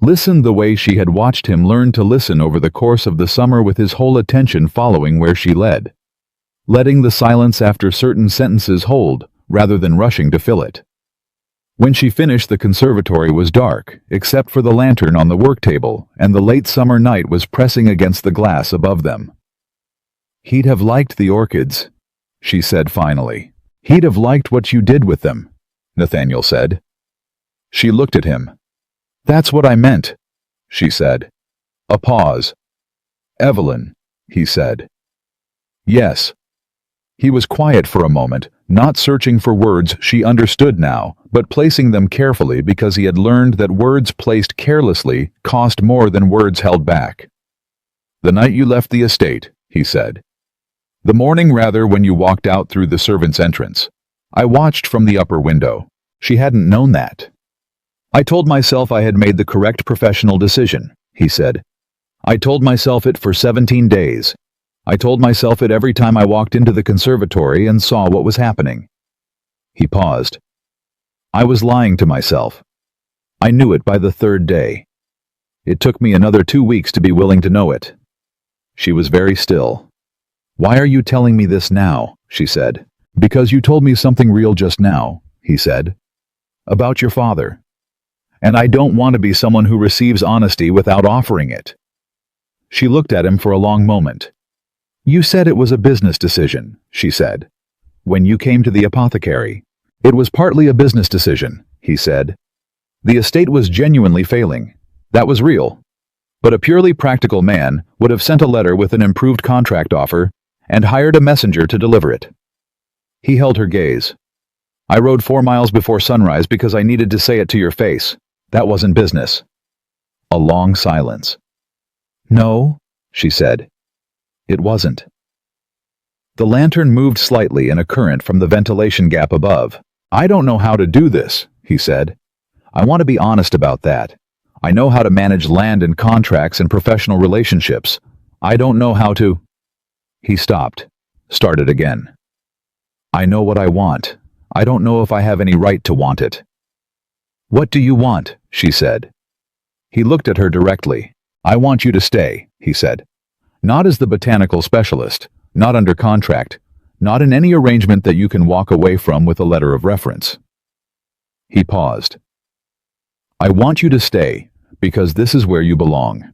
Listened the way she had watched him learn to listen over the course of the summer, with his whole attention following where she led. Letting the silence after certain sentences hold, rather than rushing to fill it. When she finished, the conservatory was dark, except for the lantern on the work table, and the late summer night was pressing against the glass above them. "He'd have liked the orchids," she said finally. "He'd have liked what you did with them," Nathaniel said. She looked at him. "That's what I meant," she said. A pause. "Evelyn," he said. "Yes." He was quiet for a moment, not searching for words she understood now, but placing them carefully because he had learned that words placed carelessly cost more than words held back. "The night you left the estate," he said. "The morning, rather, when you walked out through the servants' entrance. I watched from the upper window. She hadn't known that. I told myself I had made the correct professional decision," he said. "I told myself it for 17 days. I told myself it every time I walked into the conservatory and saw what was happening." He paused. "I was lying to myself. I knew it by the 3rd day. It took me another 2 weeks to be willing to know it." She was very still. "Why are you telling me this now?" she said. "Because you told me something real just now," he said. "About your father. And I don't want to be someone who receives honesty without offering it." She looked at him for a long moment. "You said it was a business decision," she said. "When you came to the apothecary, it was partly a business decision," he said. "The estate was genuinely failing. That was real. But a purely practical man would have sent a letter with an improved contract offer and hired a messenger to deliver it." He held her gaze. "I rode 4 miles before sunrise because I needed to say it to your face. That wasn't business." A long silence. "No," she said. "It wasn't." The lantern moved slightly in a current from the ventilation gap above. "I don't know how to do this," he said. "I want to be honest about that. I know how to manage land and contracts and professional relationships. I don't know how to—" He stopped, started again. "I know what I want. I don't know if I have any right to want it." "What do you want?" she said. He looked at her directly. "I want you to stay," he said. "Not as the botanical specialist, not under contract, not in any arrangement that you can walk away from with a letter of reference." He paused. "I want you to stay because this is where you belong,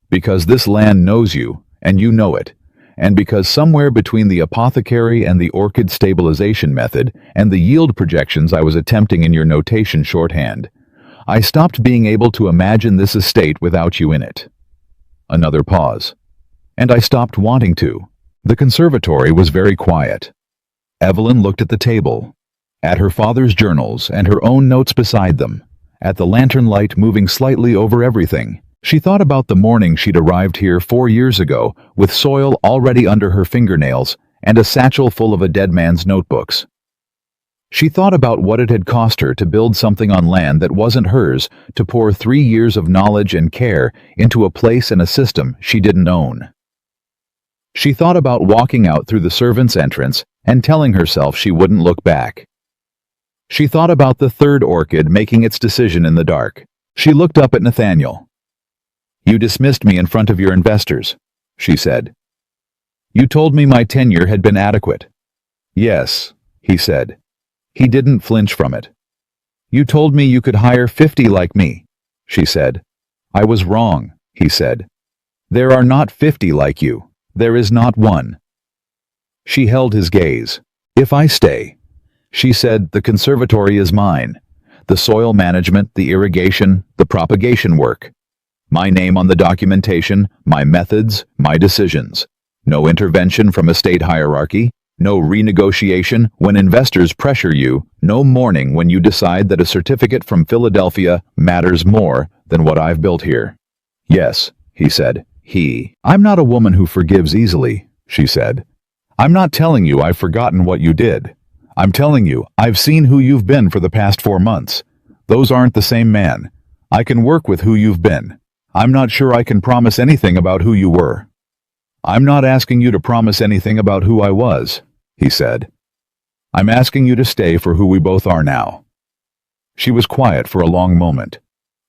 because this land knows you and you know it, and because somewhere between the apothecary and the orchid stabilization method and the yield projections I was attempting in your notation shorthand, I stopped being able to imagine this estate without you in it." Another pause. "And I stopped wanting to." The conservatory was very quiet. Evelyn looked at the table, at her father's journals and her own notes beside them, at the lantern light moving slightly over everything. She thought about the morning she'd arrived here 4 years ago, with soil already under her fingernails and a satchel full of a dead man's notebooks. She thought about what it had cost her to build something on land that wasn't hers, to pour 3 years of knowledge and care into a place and a system she didn't own. She thought about walking out through the servants' entrance and telling herself she wouldn't look back. She thought about the third orchid making its decision in the dark. She looked up at Nathaniel. "You dismissed me in front of your investors," she said. "You told me my tenure had been adequate." "Yes," he said. He didn't flinch from it. "You told me you could hire 50 like me," she said. "I was wrong," he said. "There are not 50 like you. There is not one." She held his gaze. "If I stay," she said, "the conservatory is mine. The soil management, the irrigation, the propagation work. My name on the documentation, my methods, my decisions. No intervention from a state hierarchy. No renegotiation when investors pressure you, no mourning when you decide that a certificate from Philadelphia matters more than what I've built here." "Yes," he said. "I'm not a woman who forgives easily," she said. "I'm not telling you I've forgotten what you did. I'm telling you I've seen who you've been for the past 4 months. Those aren't the same man. I can work with who you've been. I'm not sure I can promise anything about who you were." "I'm not asking you to promise anything about who I was," he said. "I'm asking you to stay for who we both are now." She was quiet for a long moment.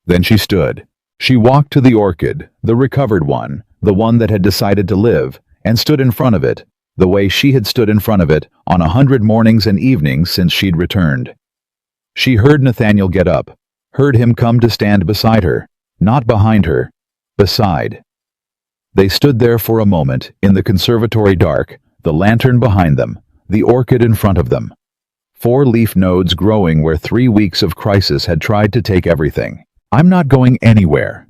Then she stood. She walked to the orchid, the recovered one, the one that had decided to live, and stood in front of it, the way she had stood in front of it on 100 mornings and evenings since she'd returned. She heard Nathaniel get up, heard him come to stand beside her, not behind her, beside. They stood there for a moment, in the conservatory dark, the lantern behind them, the orchid in front of them. 4 leaf nodes growing where 3 weeks of crisis had tried to take everything. "I'm not going anywhere,"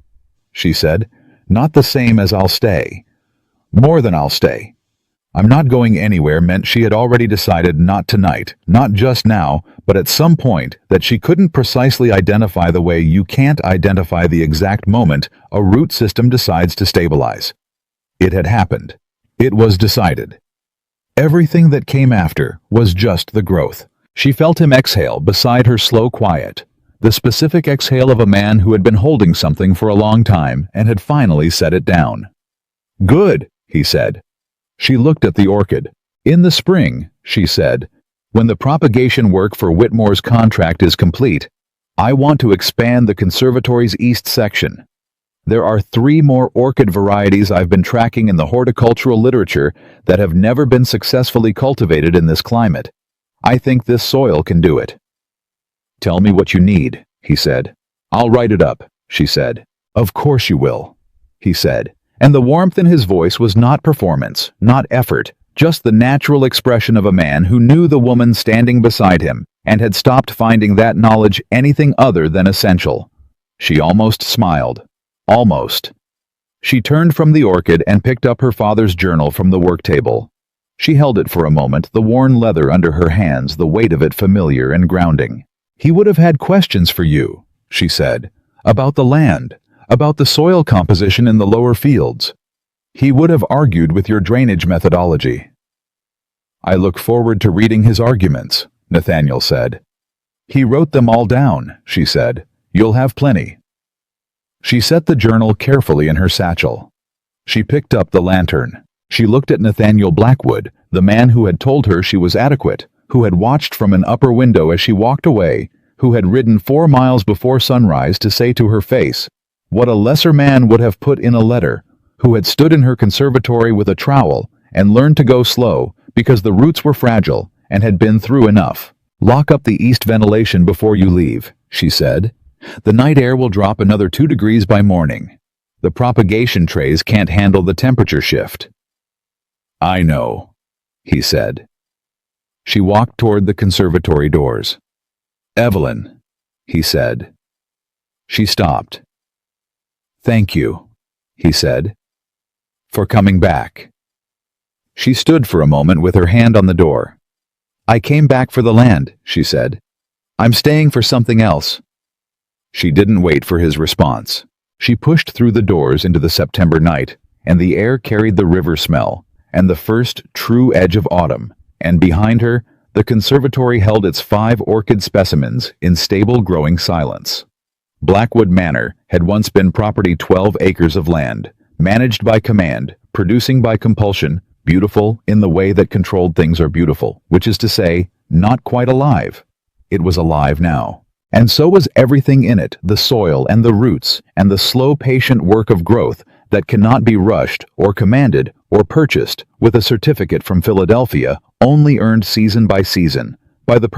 she said. "Not the same as I'll stay. More than I'll stay." "I'm not going anywhere" meant she had already decided not tonight, not just now, but at some point that she couldn't precisely identify the way you can't identify the exact moment a root system decides to stabilize. It had happened. It was decided. Everything that came after was just the growth. She felt him exhale beside her, slow quiet, the specific exhale of a man who had been holding something for a long time and had finally set it down. "Good," he said. She looked at the orchid. "In the spring," she said, "when the propagation work for Whitmore's contract is complete, I want to expand the conservatory's east section. There are 3 more orchid varieties I've been tracking in the horticultural literature that have never been successfully cultivated in this climate. I think this soil can do it." "Tell me what you need," he said. "I'll write it up," she said. "Of course you will," he said, and the warmth in his voice was not performance, not effort, just the natural expression of a man who knew the woman standing beside him and had stopped finding that knowledge anything other than essential. She almost smiled. Almost. She turned from the orchid and picked up her father's journal from the work table. She held it for a moment, the worn leather under her hands, the weight of it familiar and grounding. "He would have had questions for you," she said, "about the land, about the soil composition in the lower fields. He would have argued with your drainage methodology." "I look forward to reading his arguments," Nathaniel said. "He wrote them all down," she said. "You'll have plenty." She set the journal carefully in her satchel. She picked up the lantern. She looked at Nathaniel Blackwood, the man who had told her she was adequate, who had watched from an upper window as she walked away, who had ridden 4 miles before sunrise to say to her face what a lesser man would have put in a letter, who had stood in her conservatory with a trowel and learned to go slow because the roots were fragile and had been through enough. "Lock up the east ventilation before you leave," she said. "The night air will drop another 2 degrees by morning. The propagation trays can't handle the temperature shift." "I know," he said. She walked toward the conservatory doors. "Evelyn," he said. She stopped. "Thank you," he said, "for coming back." She stood for a moment with her hand on the door. "I came back for the land," she said. "I'm staying for something else." She didn't wait for his response. She pushed through the doors into the September night, and the air carried the river smell, and the first true edge of autumn, and behind her, the conservatory held its 5 orchid specimens in stable growing silence. Blackwood Manor had once been property 12 acres of land, managed by command, producing by compulsion, beautiful in the way that controlled things are beautiful, which is to say, not quite alive. It was alive now. And so was everything in it, the soil and the roots, and the slow patient work of growth that cannot be rushed or commanded or purchased with a certificate from Philadelphia only earned season by season by the